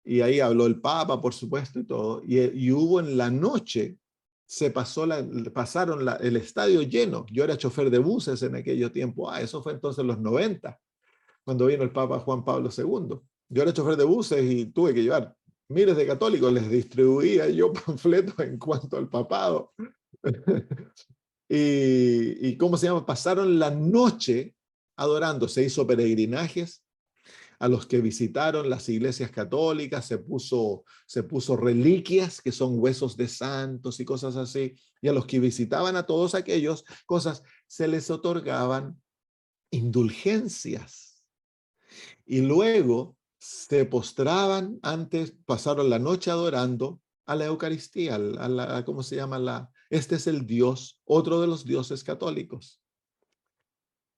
A: y ahí habló el Papa, por supuesto, y todo. Y hubo en la noche, pasaron el estadio lleno. Yo era chofer de buses en aquello tiempo. Eso fue entonces los 90, cuando vino el Papa Juan Pablo II. Yo era chofer de buses y tuve que llevar miles de católicos, les distribuía yo panfletos en cuanto al papado. y ¿cómo se llama? Pasaron la noche adorando. Se hizo peregrinajes a los que visitaron las iglesias católicas, se puso reliquias, que son huesos de santos y cosas así, y a los que visitaban a todos aquellos cosas, se les otorgaban indulgencias. Y luego se postraban antes, pasaron la noche adorando a la Eucaristía, ¿cómo se llama? Este es el Dios, otro de los dioses católicos.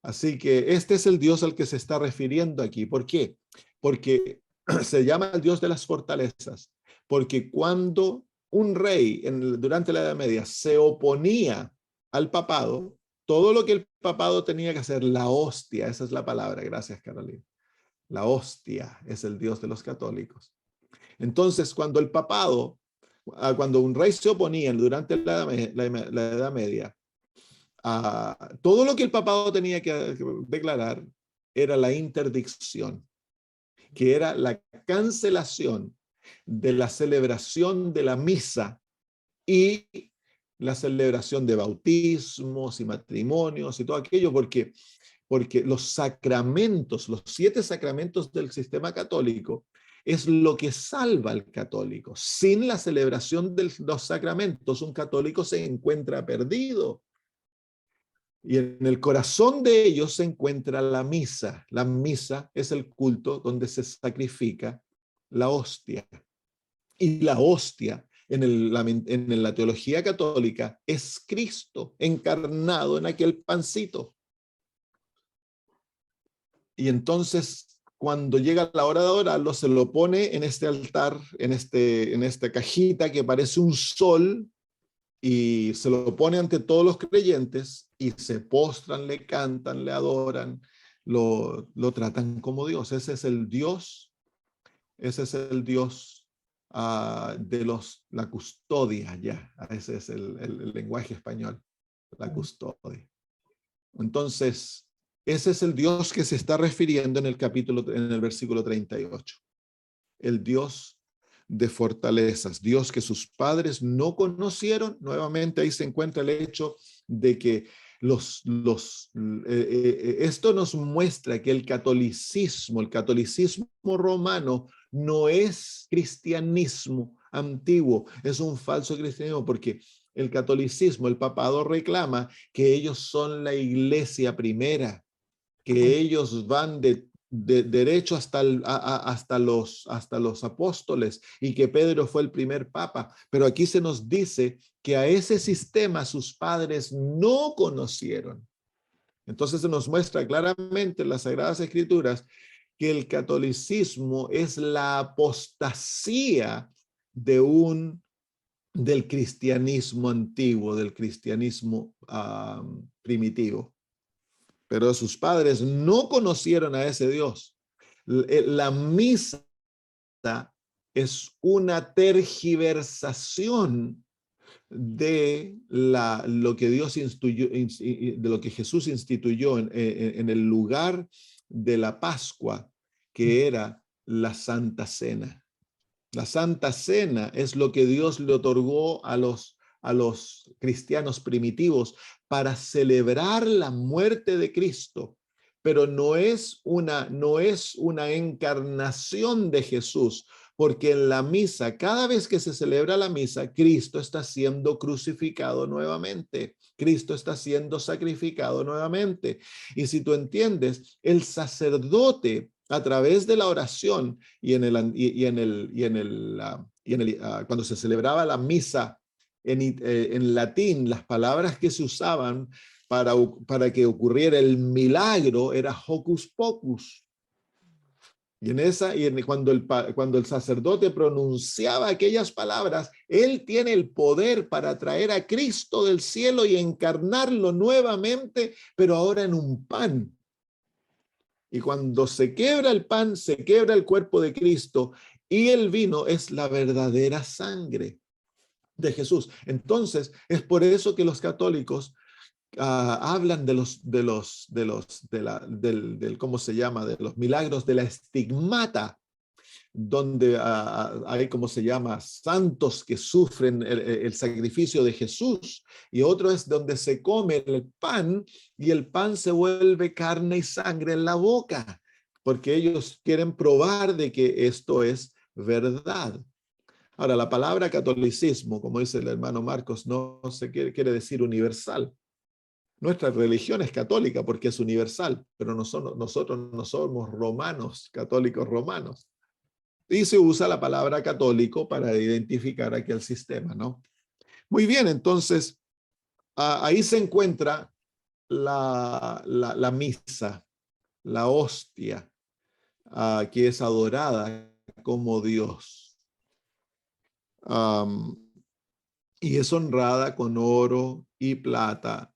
A: Así que este es el Dios al que se está refiriendo aquí. ¿Por qué? Porque se llama el Dios de las fortalezas. Porque cuando un rey durante la Edad Media se oponía al papado, todo lo que el papado tenía que hacer, la hostia, esa es la palabra, gracias Carolina. La hostia es el Dios de los católicos. Entonces, cuando un rey se oponía durante la Edad Media, todo lo que el papado tenía que declarar era la interdicción, que era la cancelación de la celebración de la misa y la celebración de bautismos y matrimonios y todo aquello, porque los sacramentos, los 7 sacramentos del sistema católico, es lo que salva al católico. Sin la celebración de los sacramentos, un católico se encuentra perdido. Y en el corazón de ellos se encuentra la misa. La misa es el culto donde se sacrifica la hostia. Y la hostia, en la teología católica, es Cristo encarnado en aquel pancito. Y entonces, cuando llega la hora de adorarlo, se lo pone en este altar, en esta cajita que parece un sol, y se lo pone ante todos los creyentes y se postran, le cantan, le adoran, lo tratan como Dios. Ese es el Dios de la custodia, ya. Ese es el lenguaje español, la custodia. Entonces, ese es el Dios que se está refiriendo en el versículo 38. El Dios de fortalezas, Dios que sus padres no conocieron. Nuevamente ahí se encuentra el hecho de que esto nos muestra que el catolicismo romano no es cristianismo antiguo, es un falso cristianismo, porque el catolicismo, el papado reclama que ellos son la iglesia primera, que ellos van de derecho hasta los apóstoles, y que Pedro fue el primer papa. Pero aquí se nos dice que a ese sistema sus padres no conocieron. Entonces se nos muestra claramente en las Sagradas Escrituras que el catolicismo es la apostasía de un del cristianismo antiguo, del cristianismo primitivo. Pero sus padres no conocieron a ese Dios. La misa es una tergiversación de lo que Dios instituyó, de lo que Jesús instituyó en el lugar de la Pascua, que era la Santa Cena. La Santa Cena es lo que Dios le otorgó a los cristianos primitivos para celebrar la muerte de Cristo, pero no es una encarnación de Jesús, porque en la misa, cada vez que se celebra la misa, Cristo está siendo crucificado nuevamente. Cristo está siendo sacrificado nuevamente. Y si tú entiendes, el sacerdote a través de la oración cuando se celebraba la misa en latín, las palabras que se usaban para que ocurriera el milagro era hocus pocus. Cuando el sacerdote pronunciaba aquellas palabras, él tiene el poder para traer a Cristo del cielo y encarnarlo nuevamente, pero ahora en un pan. Y cuando se quebra el pan, se quebra el cuerpo de Cristo, y el vino es la verdadera sangre de Jesús. Entonces, es por eso que los católicos hablan ¿cómo se llama? De los milagros de la estigmata, donde hay, ¿cómo se llama?, santos que sufren el sacrificio de Jesús, y otro es donde se come el pan y el pan se vuelve carne y sangre en la boca, porque ellos quieren probar de que esto es verdad. Ahora, la palabra catolicismo, como dice el hermano Marcos, no se quiere decir universal. Nuestra religión es católica porque es universal, pero nosotros no somos romanos, católicos romanos. Y se usa la palabra católico para identificar aquel sistema, ¿no? Muy bien, entonces, ahí se encuentra la misa, la hostia, que es adorada como Dios. Y es honrada con oro y plata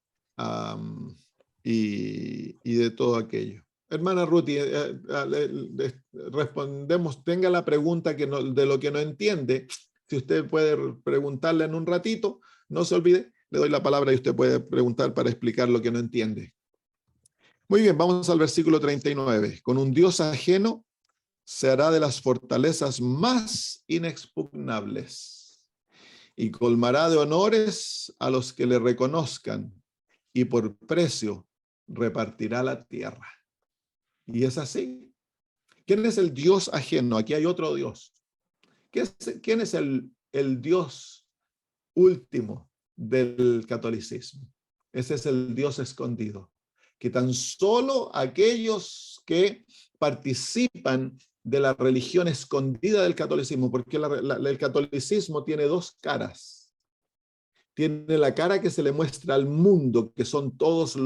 A: y de todo aquello. Hermana Ruti, respondemos, tenga la pregunta de lo que no entiende. Si usted puede preguntarle en un ratito, no se olvide, le doy la palabra y usted puede preguntar para explicar lo que no entiende. Muy bien, vamos al versículo 39. Con un Dios ajeno se hará de las fortalezas más inexpugnables y colmará de honores a los que le reconozcan, y por precio repartirá la tierra. Y es así. ¿Quién es el Dios ajeno? Aquí hay otro Dios. ¿Quién es el Dios último del catolicismo? Ese es el Dios escondido, que tan solo aquellos que participan de la religión escondida del catolicismo, porque el catolicismo tiene dos caras. Tiene la cara que se le muestra al mundo, que son todos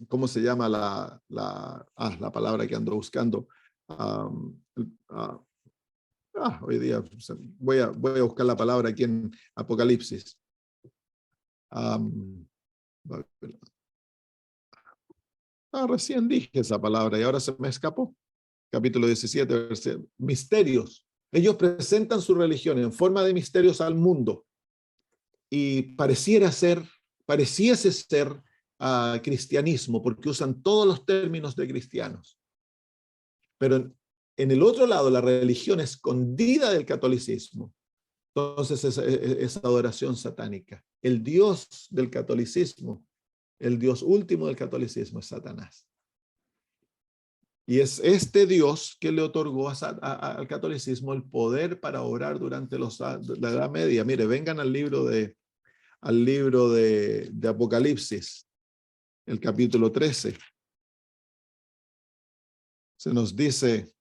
A: ¿cómo se llama la palabra que ando buscando? Hoy día voy a buscar la palabra aquí en Apocalipsis. Recién dije esa palabra y ahora se me escapó. Capítulo 17, misterios. Ellos presentan su religión en forma de misterios al mundo y pareciese ser cristianismo, porque usan todos los términos de cristianos. Pero en el otro lado, la religión escondida del catolicismo, entonces es adoración satánica. El Dios del catolicismo, el Dios último del catolicismo es Satanás. Y es este Dios que le otorgó al catolicismo el poder para orar durante la Edad Media. Mire, vengan al libro de Apocalipsis, el capítulo 13. Se nos dice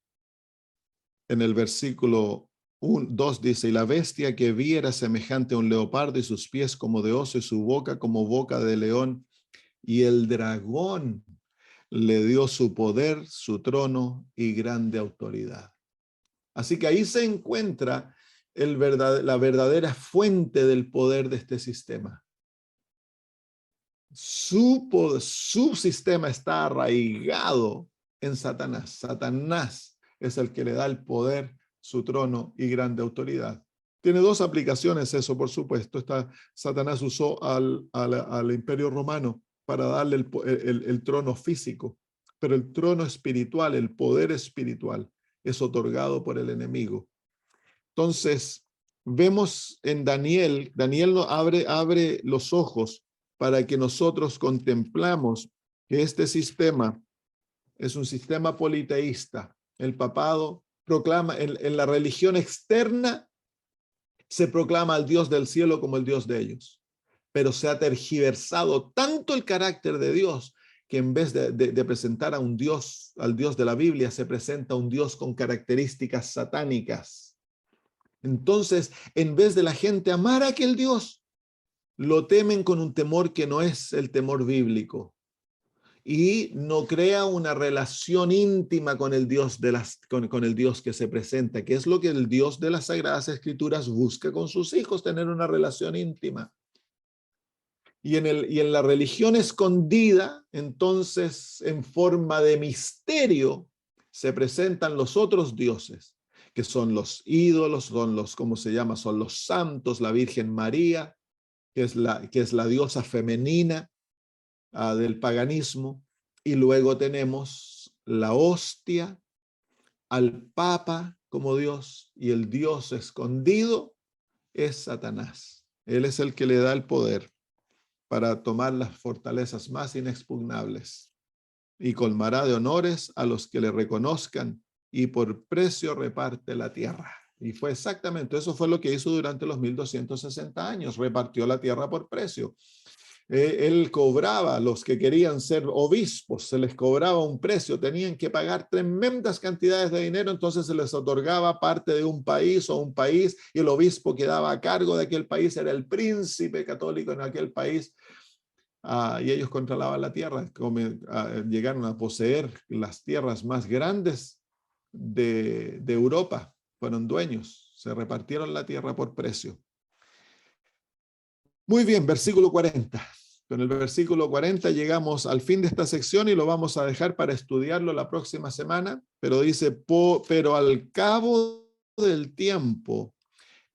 A: en el versículo 2, dice, y la bestia que vi era semejante a un leopardo, y sus pies como de oso, y su boca como boca de león, y el dragón le dio su poder, su trono y grande autoridad. Así que ahí se encuentra la verdadera fuente del poder de este sistema. Su sistema está arraigado en Satanás. Satanás es el que le da el poder, su trono y grande autoridad. Tiene dos aplicaciones eso, por supuesto. Satanás usó al Imperio Romano para darle el trono físico, pero el trono espiritual, el poder espiritual, es otorgado por el enemigo. Entonces, vemos en Daniel nos abre los ojos para que nosotros contemplamos que este sistema es un sistema politeísta. El papado proclama, en la religión externa, se proclama al Dios del cielo como el Dios de ellos. Pero se ha tergiversado tanto el carácter de Dios que en vez de presentar a un Dios, al Dios de la Biblia, se presenta un Dios con características satánicas. Entonces, en vez de la gente amar a aquel Dios, lo temen con un temor que no es el temor bíblico. Y no crea una relación íntima con el Dios con el Dios que se presenta, que es lo que el Dios de las Sagradas Escrituras busca con sus hijos, tener una relación íntima. Y en la religión escondida, entonces, en forma de misterio, se presentan los otros dioses, que son los ídolos, ¿cómo se llama? Son los santos, la Virgen María, que es la diosa femenina del paganismo, y luego tenemos la hostia, al Papa como Dios, y el Dios escondido es Satanás. Él es el que le da el poder para tomar las fortalezas más inexpugnables, y colmará de honores a los que le reconozcan, y por precio reparte la tierra. Y fue exactamente, eso fue lo que hizo durante los 1260 años, repartió la tierra por precio. Él cobraba a los que querían ser obispos, se les cobraba un precio, tenían que pagar tremendas cantidades de dinero, entonces se les otorgaba parte de un país o un país, y el obispo quedaba a cargo de aquel país, era el príncipe católico en aquel país, y ellos controlaban la tierra, llegaron a poseer las tierras más grandes de Europa, fueron dueños, se repartieron la tierra por precio. Muy bien, versículo 40. Con el versículo 40 llegamos al fin de esta sección y lo vamos a dejar para estudiarlo la próxima semana, pero dice, pero al cabo del tiempo,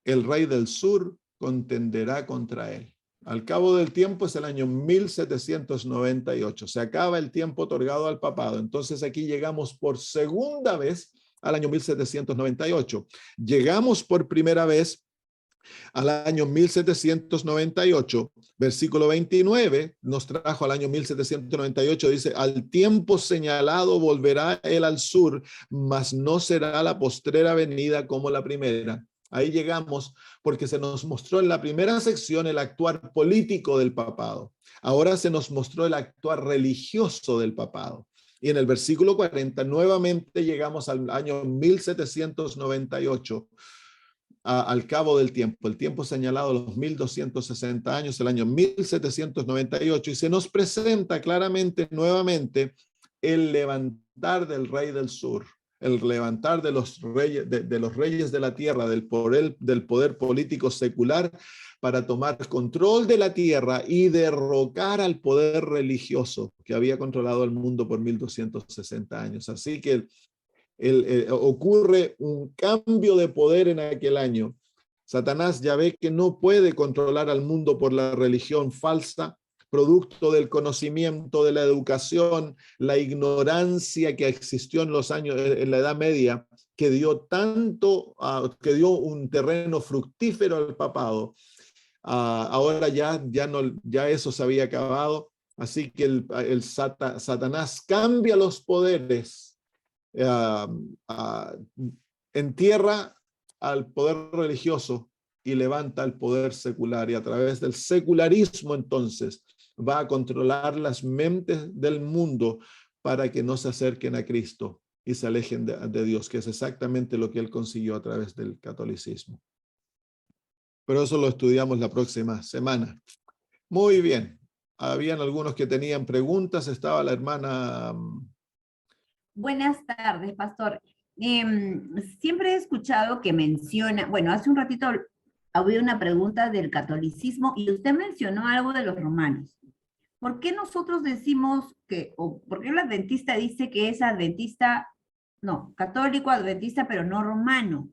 A: el rey del sur contenderá contra él. Al cabo del tiempo es el año 1798. Se acaba el tiempo otorgado al papado. Entonces aquí llegamos por segunda vez al año 1798. Llegamos por primera vez al año 1798, versículo 29, nos trajo al año 1798, dice, al tiempo señalado volverá él al sur, mas no será la postrera venida como la primera. Ahí llegamos porque se nos mostró en la primera sección el actuar político del papado. Ahora se nos mostró el actuar religioso del papado. Y en el versículo 40 nuevamente llegamos al año 1798, al cabo del tiempo, el tiempo señalado, los 1260 años, el año 1798, y se nos presenta claramente nuevamente el levantar del rey del sur, el levantar de los reyes de la tierra, del poder político secular, para tomar control de la tierra y derrocar al poder religioso que había controlado el mundo por 1260 años. Así que ocurre un cambio de poder en aquel año. Satanás ya ve que no puede controlar al mundo por la religión falsa, producto del conocimiento, de la educación, la ignorancia que existió en los años, en la Edad Media, que dio un terreno fructífero al papado. Ahora ya eso se había acabado, así que Satanás cambia los poderes, entierra al poder religioso y levanta el poder secular, y a través del secularismo entonces va a controlar las mentes del mundo para que no se acerquen a Cristo y se alejen de Dios, que es exactamente lo que él consiguió a través del catolicismo. Pero eso lo estudiamos la próxima semana. Muy bien. Habían algunos que tenían preguntas. Estaba la hermana...
C: Buenas tardes, pastor. siempre he escuchado que menciona, bueno, hace un ratito había una pregunta del catolicismo y usted mencionó algo de los romanos. ¿Por qué nosotros decimos que, o por qué el adventista dice que es adventista, no, católico, adventista, pero no romano?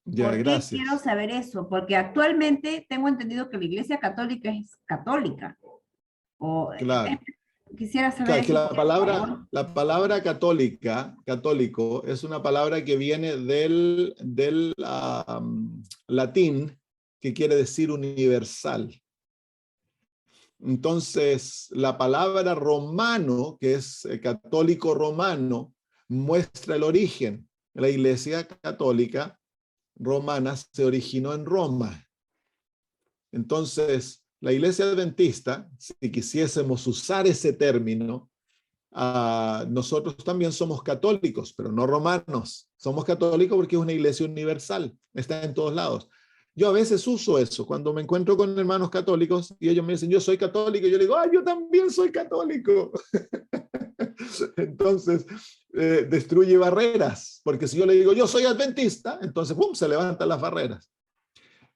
A: Ya,
C: ¿Por qué quiero
A: gracias.
C: saber eso? Porque actualmente tengo entendido que la Iglesia Católica es católica. O,
A: Claro.
C: quisiera saber
A: Claro, que
C: eso, por favor.
A: la palabra católica, católico, es una palabra que viene del latín, que quiere decir universal. Entonces, la palabra romano, que es católico romano, muestra el origen. La Iglesia Católica Romana se originó en Roma. Entonces, la Iglesia Adventista, si quisiésemos usar ese término, nosotros también somos católicos, pero no romanos. Somos católicos porque es una iglesia universal, está en todos lados. Yo a veces uso eso cuando me encuentro con hermanos católicos y ellos me dicen, yo soy católico, y yo le digo, yo también soy católico. Entonces, destruye barreras, porque si yo le digo, yo soy adventista, entonces, ¡pum!, se levantan las barreras.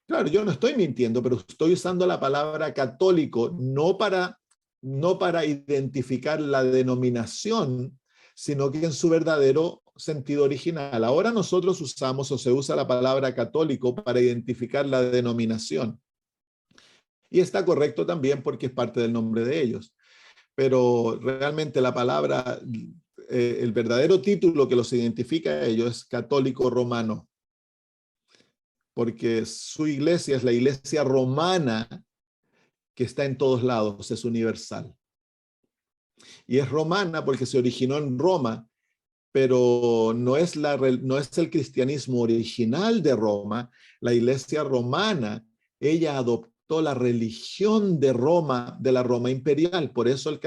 A: Claro, yo no estoy mintiendo, pero estoy usando la palabra católico no para identificar la denominación, sino que en su verdadero sentido original. Ahora nosotros usamos o se usa la palabra católico para identificar la denominación. Y está correcto también porque es parte del nombre de ellos. Pero realmente la palabra, el verdadero título que los identifica a ellos es católico romano, porque su iglesia es la iglesia romana que está en todos lados, es universal. Y es romana porque se originó en Roma, pero no es el cristianismo original de Roma. La iglesia romana, ella adoptó la religión de Roma, de la Roma imperial. Por eso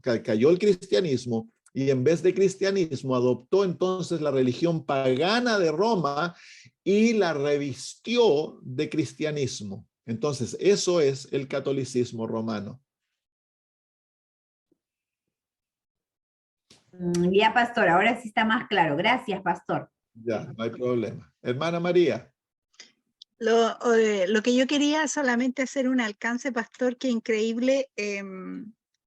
A: cayó el cristianismo y en vez de cristianismo adoptó entonces la religión pagana de Roma y la revistió de cristianismo. Entonces, eso es el catolicismo romano.
C: Ya, pastor, ahora sí está más claro. Gracias, pastor.
A: Ya, no hay problema. Hermana María.
B: Lo que yo quería solamente hacer un alcance, pastor, que increíble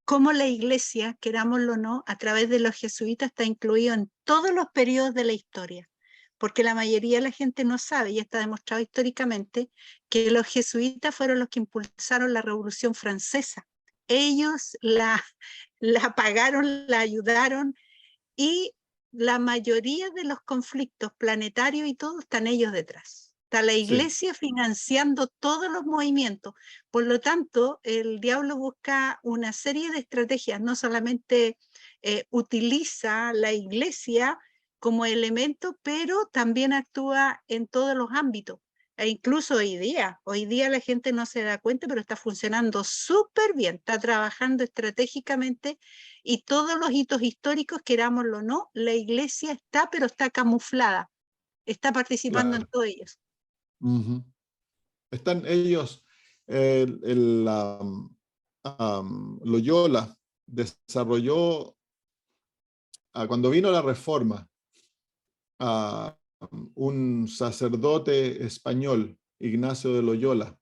B: cómo la iglesia, querámoslo o no, a través de los jesuitas está incluido en todos los periodos de la historia, porque la mayoría de la gente no sabe, y está demostrado históricamente, que los jesuitas fueron los que impulsaron la Revolución Francesa. Ellos la pagaron, la ayudaron, y la mayoría de los conflictos planetarios y todo están ellos detrás. Está la iglesia financiando todos los movimientos. Por lo tanto, el diablo busca una serie de estrategias, no solamente utiliza la iglesia como elemento, pero también actúa en todos los ámbitos. E incluso hoy día la gente no se da cuenta, pero está funcionando súper bien, está trabajando estratégicamente, y todos los hitos históricos, querámoslo o no, la iglesia está, pero está camuflada, está participando en todos ellos.
A: Están ellos, Loyola desarrolló, cuando vino la Reforma, un sacerdote español, Ignacio de Loyola,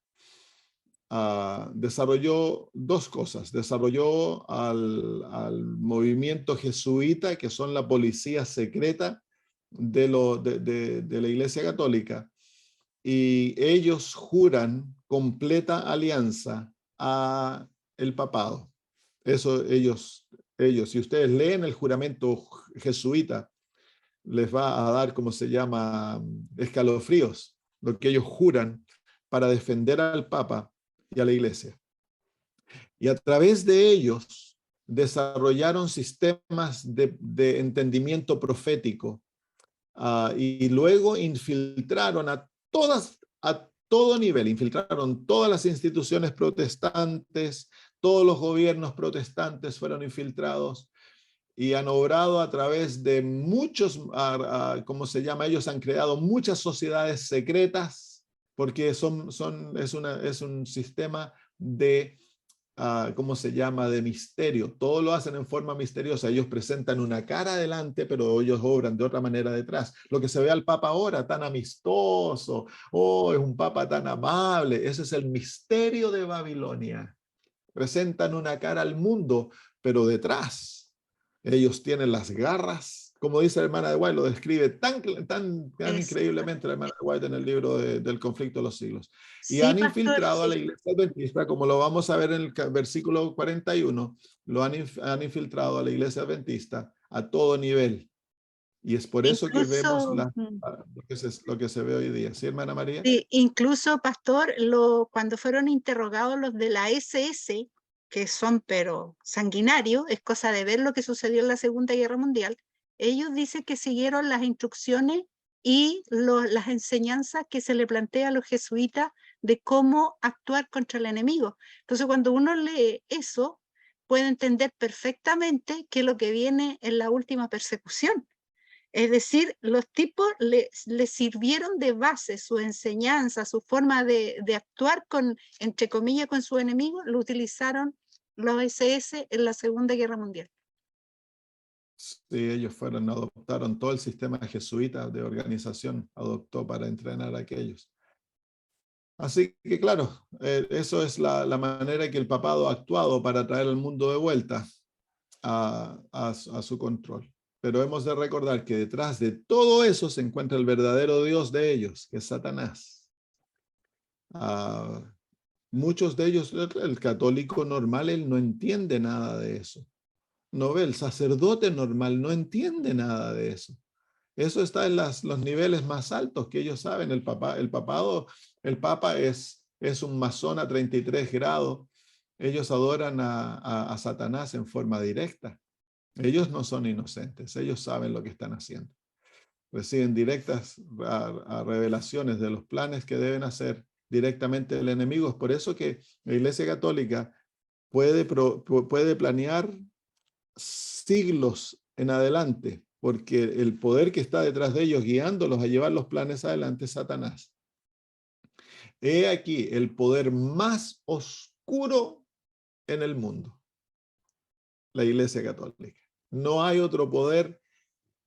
A: desarrolló dos cosas. Desarrolló al movimiento jesuita, que son la policía secreta de la Iglesia Católica, y ellos juran completa alianza a el papado. Eso si ustedes leen el juramento jesuita, les va a dar, como se llama, escalofríos, lo que ellos juran para defender al Papa y a la Iglesia. Y a través de ellos desarrollaron sistemas de entendimiento profético, y luego infiltraron a todo nivel, infiltraron todas las instituciones protestantes, todos los gobiernos protestantes fueron infiltrados y han obrado a través de muchos, ¿cómo se llama? Ellos han creado muchas sociedades secretas porque es un sistema de ¿cómo se llama?, de misterio. Todo lo hacen en forma misteriosa. Ellos presentan una cara adelante, pero ellos obran de otra manera detrás. Lo que se ve al Papa ahora, tan amistoso, oh, es un Papa tan amable. Ese es el misterio de Babilonia. Presentan una cara al mundo, pero detrás ellos tienen las garras, como dice la hermana de White, lo describe tan increíblemente la hermana de White en el libro del conflicto de los siglos. Y
B: Sí,
A: han
B: pastor,
A: infiltrado a la
B: sí.
A: iglesia adventista, como lo vamos a ver en el versículo 41, han infiltrado a la iglesia adventista a todo nivel. Y es por eso que vemos
B: Incluso,
A: lo que se ve hoy día. ¿Sí, hermana María?
B: sí, incluso, pastor, cuando fueron interrogados los de la SS, que son pero sanguinarios, es cosa de ver lo que sucedió en la Segunda Guerra Mundial, ellos dicen que siguieron las instrucciones y las enseñanzas que se le plantea a los jesuitas de cómo actuar contra el enemigo. Entonces, cuando uno lee eso, puede entender perfectamente que lo que viene es la última persecución. Es decir, los tipos le sirvieron de base su enseñanza, su forma de actuar con, entre comillas, con su enemigo, lo utilizaron los SS en la Segunda Guerra Mundial.
A: Sí, ellos adoptaron todo el sistema jesuita de organización, adoptó para entrenar a aquellos. Así que claro, eso es la manera que el papado ha actuado para traer al mundo de vuelta a su control. Pero hemos de recordar que detrás de todo eso se encuentra el verdadero Dios de ellos, que es Satanás. Muchos de ellos, el católico normal, él no entiende nada de eso. No ve, el sacerdote normal no entiende nada de eso. Eso está en los niveles más altos que ellos saben. El Papa es un masón a 33 grados. Ellos adoran a Satanás en forma directa. Ellos no son inocentes, ellos saben lo que están haciendo. Reciben directas revelaciones de los planes que deben hacer directamente el enemigo. Es por eso que la Iglesia Católica puede planear siglos en adelante, porque el poder que está detrás de ellos guiándolos a llevar los planes adelante es Satanás. He aquí el poder más oscuro en el mundo, la Iglesia Católica. No hay otro poder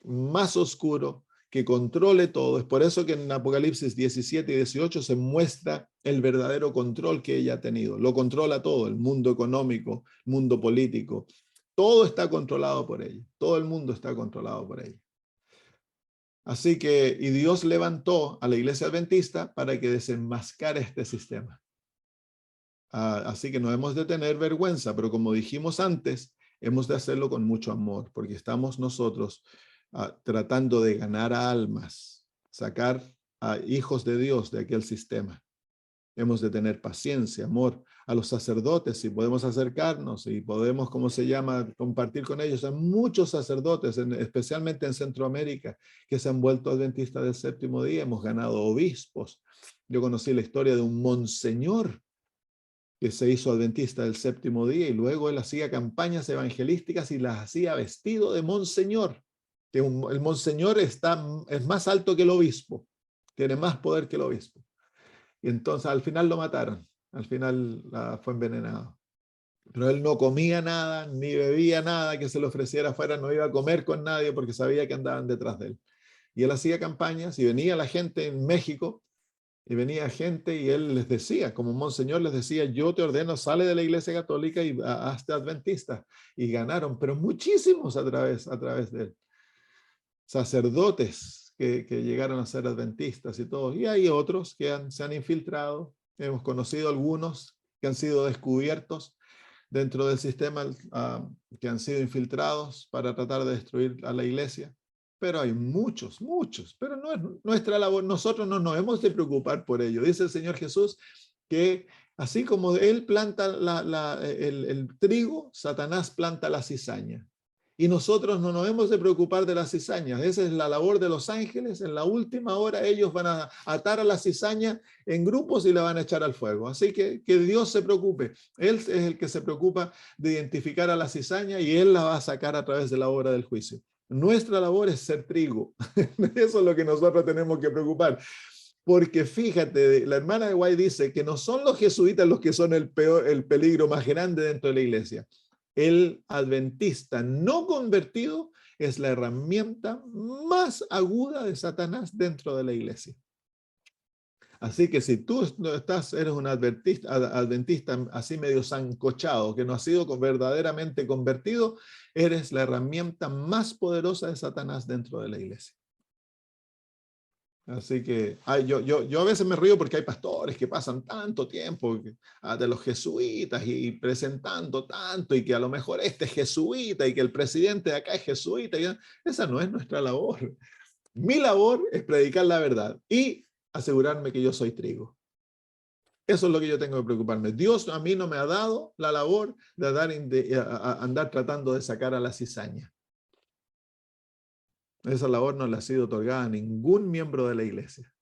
A: más oscuro que controle todo. Es por eso que en Apocalipsis 17 y 18 se muestra el verdadero control que ella ha tenido. Lo controla todo, el mundo económico, el mundo político. Todo está controlado por ella. Todo el mundo está controlado por ella. Así que, y Dios levantó a la iglesia adventista para que desenmascara este sistema. Así que no hemos de tener vergüenza, pero como dijimos antes, hemos de hacerlo con mucho amor, porque estamos nosotros tratando de ganar a almas, sacar a hijos de Dios de aquel sistema. Hemos de tener paciencia, amor a los sacerdotes, si podemos acercarnos y podemos, ¿cómo se llama?, compartir con ellos. Hay muchos sacerdotes, especialmente en Centroamérica, que se han vuelto adventistas del séptimo día. Hemos ganado obispos. Yo conocí la historia de un monseñor que se hizo adventista del séptimo día y luego él hacía campañas evangelísticas y las hacía vestido de monseñor. El monseñor es más alto que el obispo, tiene más poder que el obispo. Y entonces al final lo mataron, al final fue envenenado. Pero él no comía nada, ni bebía nada que se le ofreciera afuera, no iba a comer con nadie porque sabía que andaban detrás de él. Y él hacía campañas y venía la gente en México, y venía gente y él les decía, como monseñor les decía, yo te ordeno, sale de la iglesia católica y hazte adventista. Y ganaron, pero muchísimos a través de él. Sacerdotes que llegaron a ser adventistas y todo. Y hay otros que se han infiltrado. Hemos conocido algunos que han sido descubiertos dentro del sistema, que han sido infiltrados para tratar de destruir a la iglesia. Pero hay muchos, pero no es nuestra labor. Nosotros no nos hemos de preocupar por ello. Dice el Señor Jesús que así como Él planta el trigo, Satanás planta la cizaña. Y nosotros no nos hemos de preocupar de las cizañas. Esa es la labor de los ángeles. En la última hora ellos van a atar a la cizaña en grupos y la van a echar al fuego. Así que Dios se preocupe. Él es el que se preocupa de identificar a la cizaña y Él la va a sacar a través de la obra del juicio. Nuestra labor es ser trigo. Eso es lo que nosotros tenemos que preocupar. Porque fíjate, la hermana de White dice que no son los jesuitas los que son el peligro más grande dentro de la iglesia. El adventista no convertido es la herramienta más aguda de Satanás dentro de la iglesia. Así que si tú eres un adventista así medio sancochado, que no has sido verdaderamente convertido, eres la herramienta más poderosa de Satanás dentro de la iglesia. Así que yo a veces me río porque hay pastores que pasan tanto tiempo de los jesuitas y presentando tanto, y que a lo mejor este es jesuita y que el presidente de acá es jesuita. Esa no es nuestra labor. Mi labor es predicar la verdad y asegurarme que yo soy trigo. Eso es lo que yo tengo que preocuparme. Dios a mí no me ha dado la labor de andar tratando de sacar a la cizaña. Esa labor no le ha sido otorgada a ningún miembro de la iglesia.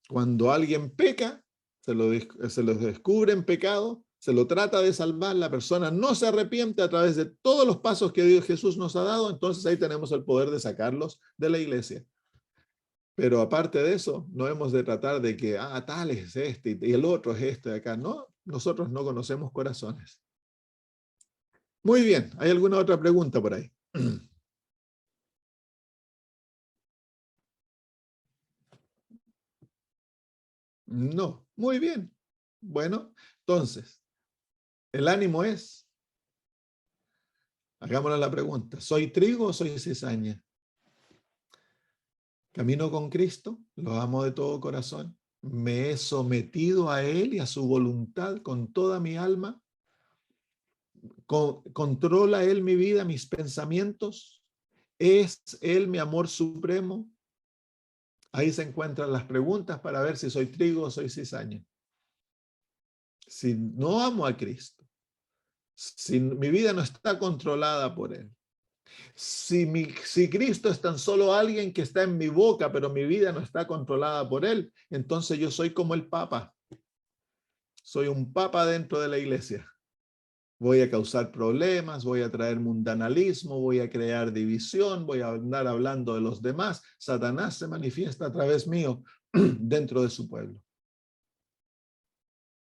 A: Cuando alguien peca, se lo descubre en pecado, se lo trata de salvar, la persona no se arrepiente a través de todos los pasos que Jesús nos ha dado, entonces ahí tenemos el poder de sacarlos de la iglesia. Pero aparte de eso, no hemos de tratar de que, tal es este y el otro es este de acá. No, nosotros no conocemos corazones. Muy bien, ¿hay alguna otra pregunta por ahí? No, muy bien. Bueno, entonces, el ánimo es, hagámonos la pregunta, ¿soy trigo o soy cizaña? Camino con Cristo, lo amo de todo corazón, me he sometido a Él y a su voluntad con toda mi alma, controla Él mi vida, mis pensamientos, es Él mi amor supremo. Ahí se encuentran las preguntas para ver si soy trigo o soy cizaña. Si no amo a Cristo, si mi vida no está controlada por Él, si Cristo es tan solo alguien que está en mi boca, pero mi vida no está controlada por Él, entonces yo soy como el Papa. Soy un papa dentro de la iglesia. Voy a causar problemas, voy a traer mundanalismo, voy a crear división, voy a andar hablando de los demás. Satanás se manifiesta a través mío dentro de su pueblo.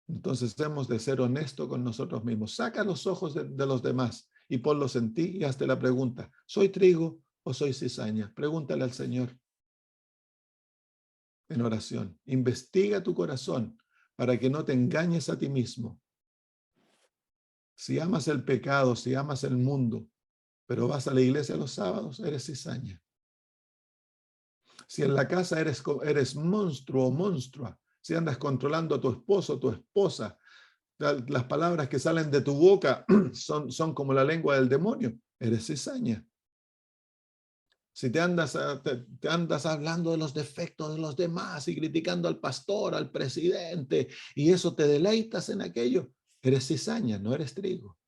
A: Entonces hemos de ser honestos con nosotros mismos. Saca los ojos de los demás y ponlos en ti y hazte la pregunta: ¿soy trigo o soy cizaña? Pregúntale al Señor en oración. Investiga tu corazón para que no te engañes a ti mismo. Si amas el pecado, si amas el mundo, pero vas a la iglesia los sábados, eres cizaña. Si en la casa eres monstruo o monstrua, si andas controlando a tu esposo o tu esposa, las palabras que salen de tu boca son como la lengua del demonio, eres cizaña. Si te andas hablando de los defectos de los demás y criticando al pastor, al presidente, y eso te deleitas en aquello, eres cizaña, no eres trigo.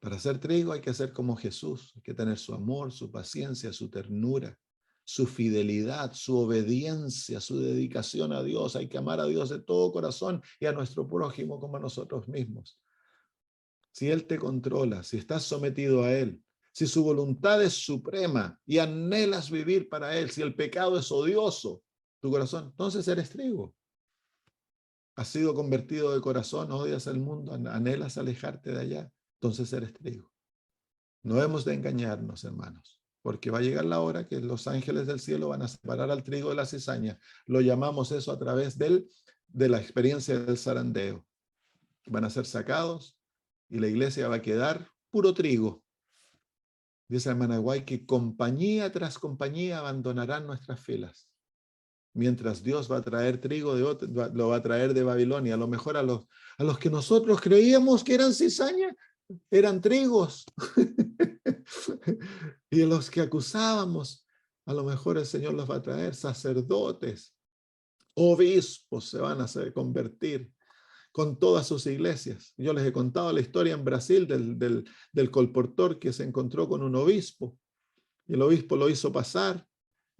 A: Para ser trigo hay que ser como Jesús, hay que tener su amor, su paciencia, su ternura, su fidelidad, su obediencia, su dedicación a Dios. Hay que amar a Dios de todo corazón y a nuestro prójimo como a nosotros mismos. Si Él te controla, si estás sometido a Él, si su voluntad es suprema y anhelas vivir para Él, si el pecado es odioso, tu corazón, entonces eres trigo. Has sido convertido de corazón, odias el mundo, anhelas alejarte de allá, entonces eres trigo. No hemos de engañarnos, hermanos, porque va a llegar la hora que los ángeles del cielo van a separar al trigo de la cizaña. Lo llamamos eso a través de la experiencia del zarandeo. Van a ser sacados y la iglesia va a quedar puro trigo. Dice la hermana Guay que compañía tras compañía abandonarán nuestras filas. Mientras Dios va a traer trigo lo va a traer de Babilonia. A lo mejor a los que nosotros creíamos que eran cizaña, eran trigos. Y a los que acusábamos, a lo mejor el Señor los va a traer sacerdotes, obispos se van a convertir con todas sus iglesias. Yo les he contado la historia en Brasil del colportor que se encontró con un obispo y el obispo lo hizo pasar.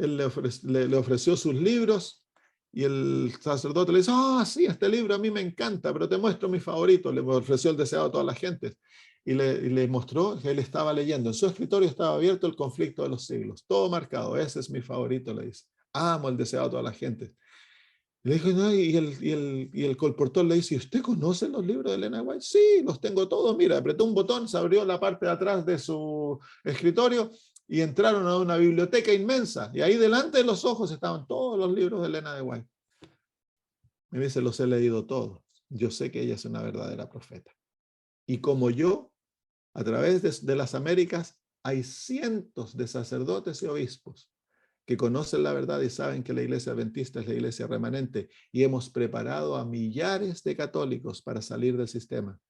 A: Él le ofreció sus libros y el sacerdote le dice: sí, este libro a mí me encanta, pero te muestro mi favorito. Le ofreció el deseado a toda la gente. y le mostró que él estaba leyendo. En su escritorio estaba abierto El conflicto de los siglos, todo marcado. Ese es mi favorito, le dice. Amo el deseado de toda la gente. Le dijo, no, y el colportor le dice, ¿usted conoce los libros de Elena White? Sí, los tengo todos. Mira, apretó un botón, se abrió la parte de atrás de su escritorio y entraron a una biblioteca inmensa. Y ahí delante de los ojos estaban todos los libros de Elena de White. Me dice, los he leído todos. Yo sé que ella es una verdadera profeta. Y como yo, a través de las Américas, hay cientos de sacerdotes y obispos que conocen la verdad y saben que la iglesia adventista es la iglesia remanente, y hemos preparado a millares de católicos para salir del sistema,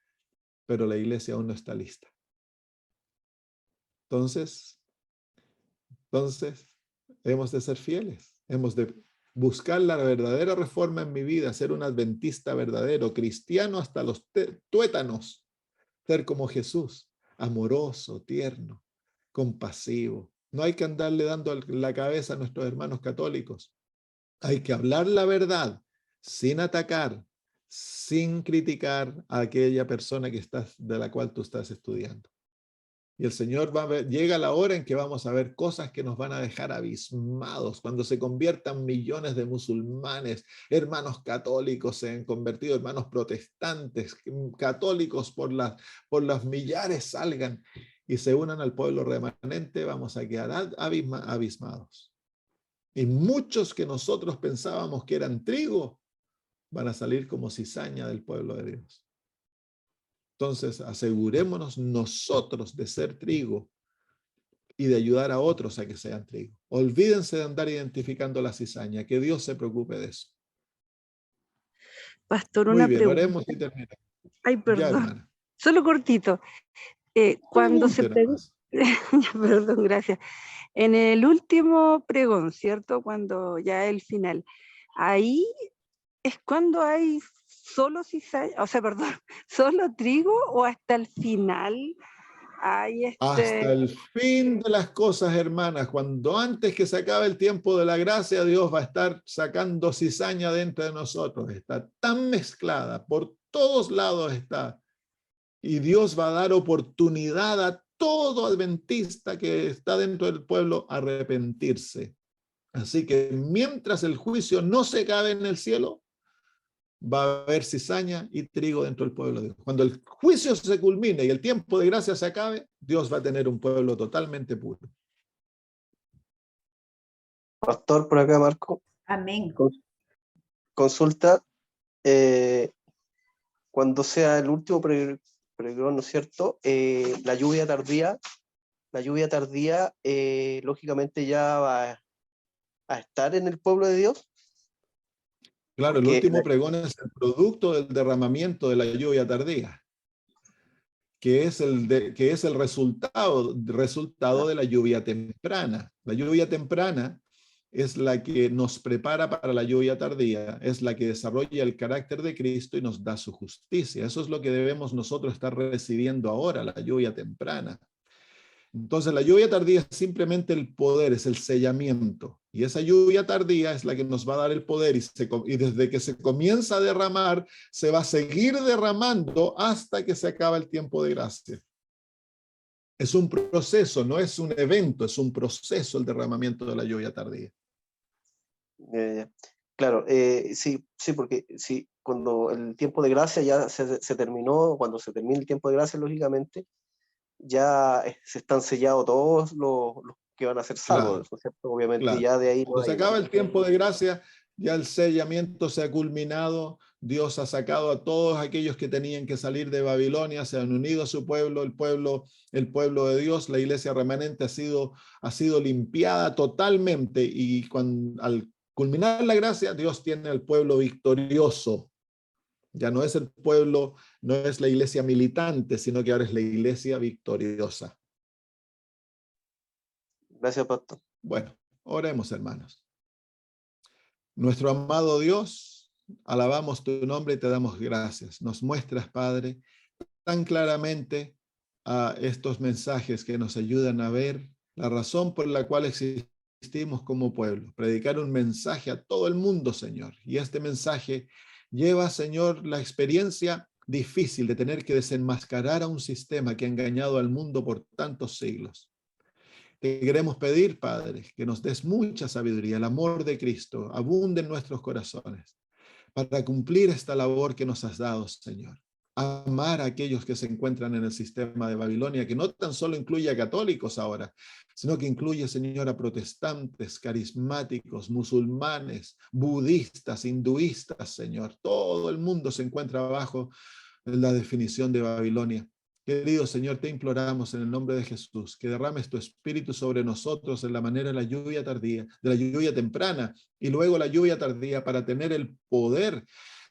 A: pero la iglesia aún no está lista. Entonces, hemos de ser fieles, hemos de buscar la verdadera reforma en mi vida, ser un adventista verdadero, cristiano hasta los tuétanos, ser como Jesús, amoroso, tierno, compasivo. No hay que andarle dando la cabeza a nuestros hermanos católicos. Hay que hablar la verdad sin atacar, sin criticar a aquella persona de la cual tú estás estudiando. Y el Señor llega la hora en que vamos a ver cosas que nos van a dejar abismados. Cuando se conviertan millones de musulmanes, hermanos católicos se han convertido, hermanos protestantes, católicos por las millares salgan y se unan al pueblo remanente, vamos a quedar abismados. Y muchos que nosotros pensábamos que eran trigo, van a salir como cizaña del pueblo de Dios. Entonces, asegurémonos nosotros de ser trigo y de ayudar a otros a que sean trigo. Olvídense de andar identificando la cizaña, que Dios se preocupe de eso.
D: Pastor,
A: Muy
D: una
A: bien,
D: pregunta.
A: oremos y terminamos.
D: Ay,
A: Ya,
D: perdón.
A: hermana.
D: Solo cortito. Cuando se
A: Pregunte nomás.
D: Perdón, gracias. En el último pregón, ¿cierto? Cuando ya el final. Ahí es cuando hay solo cizaña, o sea, perdón, solo trigo, o hasta el final hay
A: Hasta el fin de las cosas, hermanas, cuando antes que se acabe el tiempo de la gracia, Dios va a estar sacando cizaña dentro de nosotros. Está tan mezclada, por todos lados está. Y Dios va a dar oportunidad a todo adventista que está dentro del pueblo a arrepentirse. Así que mientras el juicio no se acabe en el cielo, va a haber cizaña y trigo dentro del pueblo de Dios. Cuando el juicio se culmine y el tiempo de gracia se acabe, Dios va a tener un pueblo totalmente puro.
E: Pastor, por acá, Marco.
C: Amén.
E: Consulta, cuando sea el último pregón, ¿no es cierto? La lluvia tardía, lógicamente ya va a estar en el pueblo de Dios.
A: Claro,
E: Porque
A: el último pregón es el producto del derramamiento de la lluvia tardía, que es el resultado de la lluvia temprana. La lluvia temprana es la que nos prepara para la lluvia tardía, es la que desarrolla el carácter de Cristo y nos da su justicia. Eso es lo que debemos nosotros estar recibiendo ahora, la lluvia temprana. Entonces la lluvia tardía es simplemente el poder, es el sellamiento. Y esa lluvia tardía es la que nos va a dar el poder y desde que se comienza a derramar, se va a seguir derramando hasta que se acaba el tiempo de gracia. Es un proceso, no es un evento, es un proceso el derramamiento de la lluvia tardía.
E: Claro, sí, porque sí, cuando el tiempo de gracia ya se terminó, cuando se termine el tiempo de gracia, lógicamente, ya se están sellados todos los que van a ser salvos,
A: Claro,
E: ¿cierto? Obviamente
A: claro.
E: ya de ahí no
A: Cuando se
E: hay
A: acaba
E: más.
A: el tiempo de gracia, ya el sellamiento se ha culminado, Dios ha sacado a todos aquellos que tenían que salir de Babilonia, se han unido a su pueblo, el pueblo de Dios, la iglesia remanente ha sido limpiada totalmente, y al culminar la gracia, Dios tiene al pueblo victorioso. Ya no es el pueblo, no es la iglesia militante, sino que ahora es la iglesia victoriosa.
E: Gracias, pastor.
A: Bueno, oremos, hermanos. Nuestro amado Dios, alabamos tu nombre y te damos gracias. Nos muestras, Padre, tan claramente a estos mensajes que nos ayudan a ver la razón por la cual existimos como pueblo. Predicar un mensaje a todo el mundo, Señor. Y este mensaje lleva, Señor, la experiencia difícil de tener que desenmascarar a un sistema que ha engañado al mundo por tantos siglos. Te queremos pedir, Padre, que nos des mucha sabiduría, el amor de Cristo abunde en nuestros corazones para cumplir esta labor que nos has dado, Señor. Amar a aquellos que se encuentran en el sistema de Babilonia, que no tan solo incluye a católicos ahora, sino que incluye, Señor, a protestantes, carismáticos, musulmanes, budistas, hinduistas, Señor. Todo el mundo se encuentra bajo la definición de Babilonia. Querido Señor, te imploramos en el nombre de Jesús que derrames tu espíritu sobre nosotros en la manera de la lluvia tardía, de la lluvia temprana y luego la lluvia tardía, para tener el poder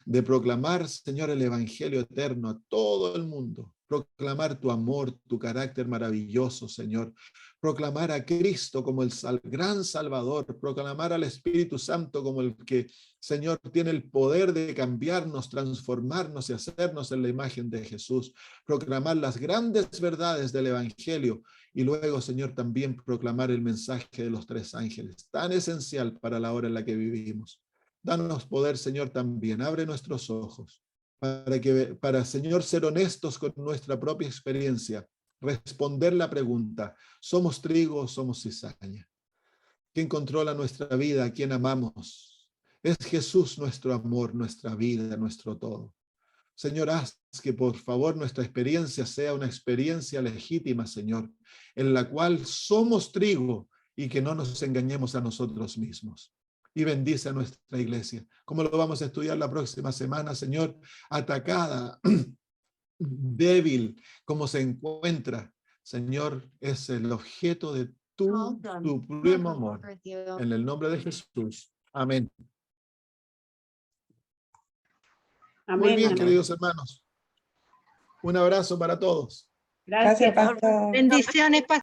A: de proclamar, Señor, el evangelio eterno a todo el mundo. Proclamar tu amor, tu carácter maravilloso, Señor. Proclamar a Cristo como el gran Salvador. Proclamar al Espíritu Santo como el que, Señor, tiene el poder de cambiarnos, transformarnos y hacernos en la imagen de Jesús. Proclamar las grandes verdades del evangelio y luego, Señor, también proclamar el mensaje de los 3 ángeles, tan esencial para la hora en la que vivimos. Danos poder, Señor, también. Abre nuestros ojos para, Señor, ser honestos con nuestra propia experiencia. Responder la pregunta: ¿somos trigo o somos cizaña? ¿Quién controla nuestra vida? ¿A quién amamos? Es Jesús nuestro amor, nuestra vida, nuestro todo. Señor, haz que por favor nuestra experiencia sea una experiencia legítima, Señor, en la cual somos trigo y que no nos engañemos a nosotros mismos. Y bendice a nuestra iglesia, como lo vamos a estudiar la próxima semana, Señor, atacada, débil, como se encuentra. Señor, es el objeto de tu supremo amor. En el nombre de Jesús. Amén. Muy bien, queridos hermanos. Un abrazo para todos.
F: Gracias, pastor.
B: Bendiciones, pastor.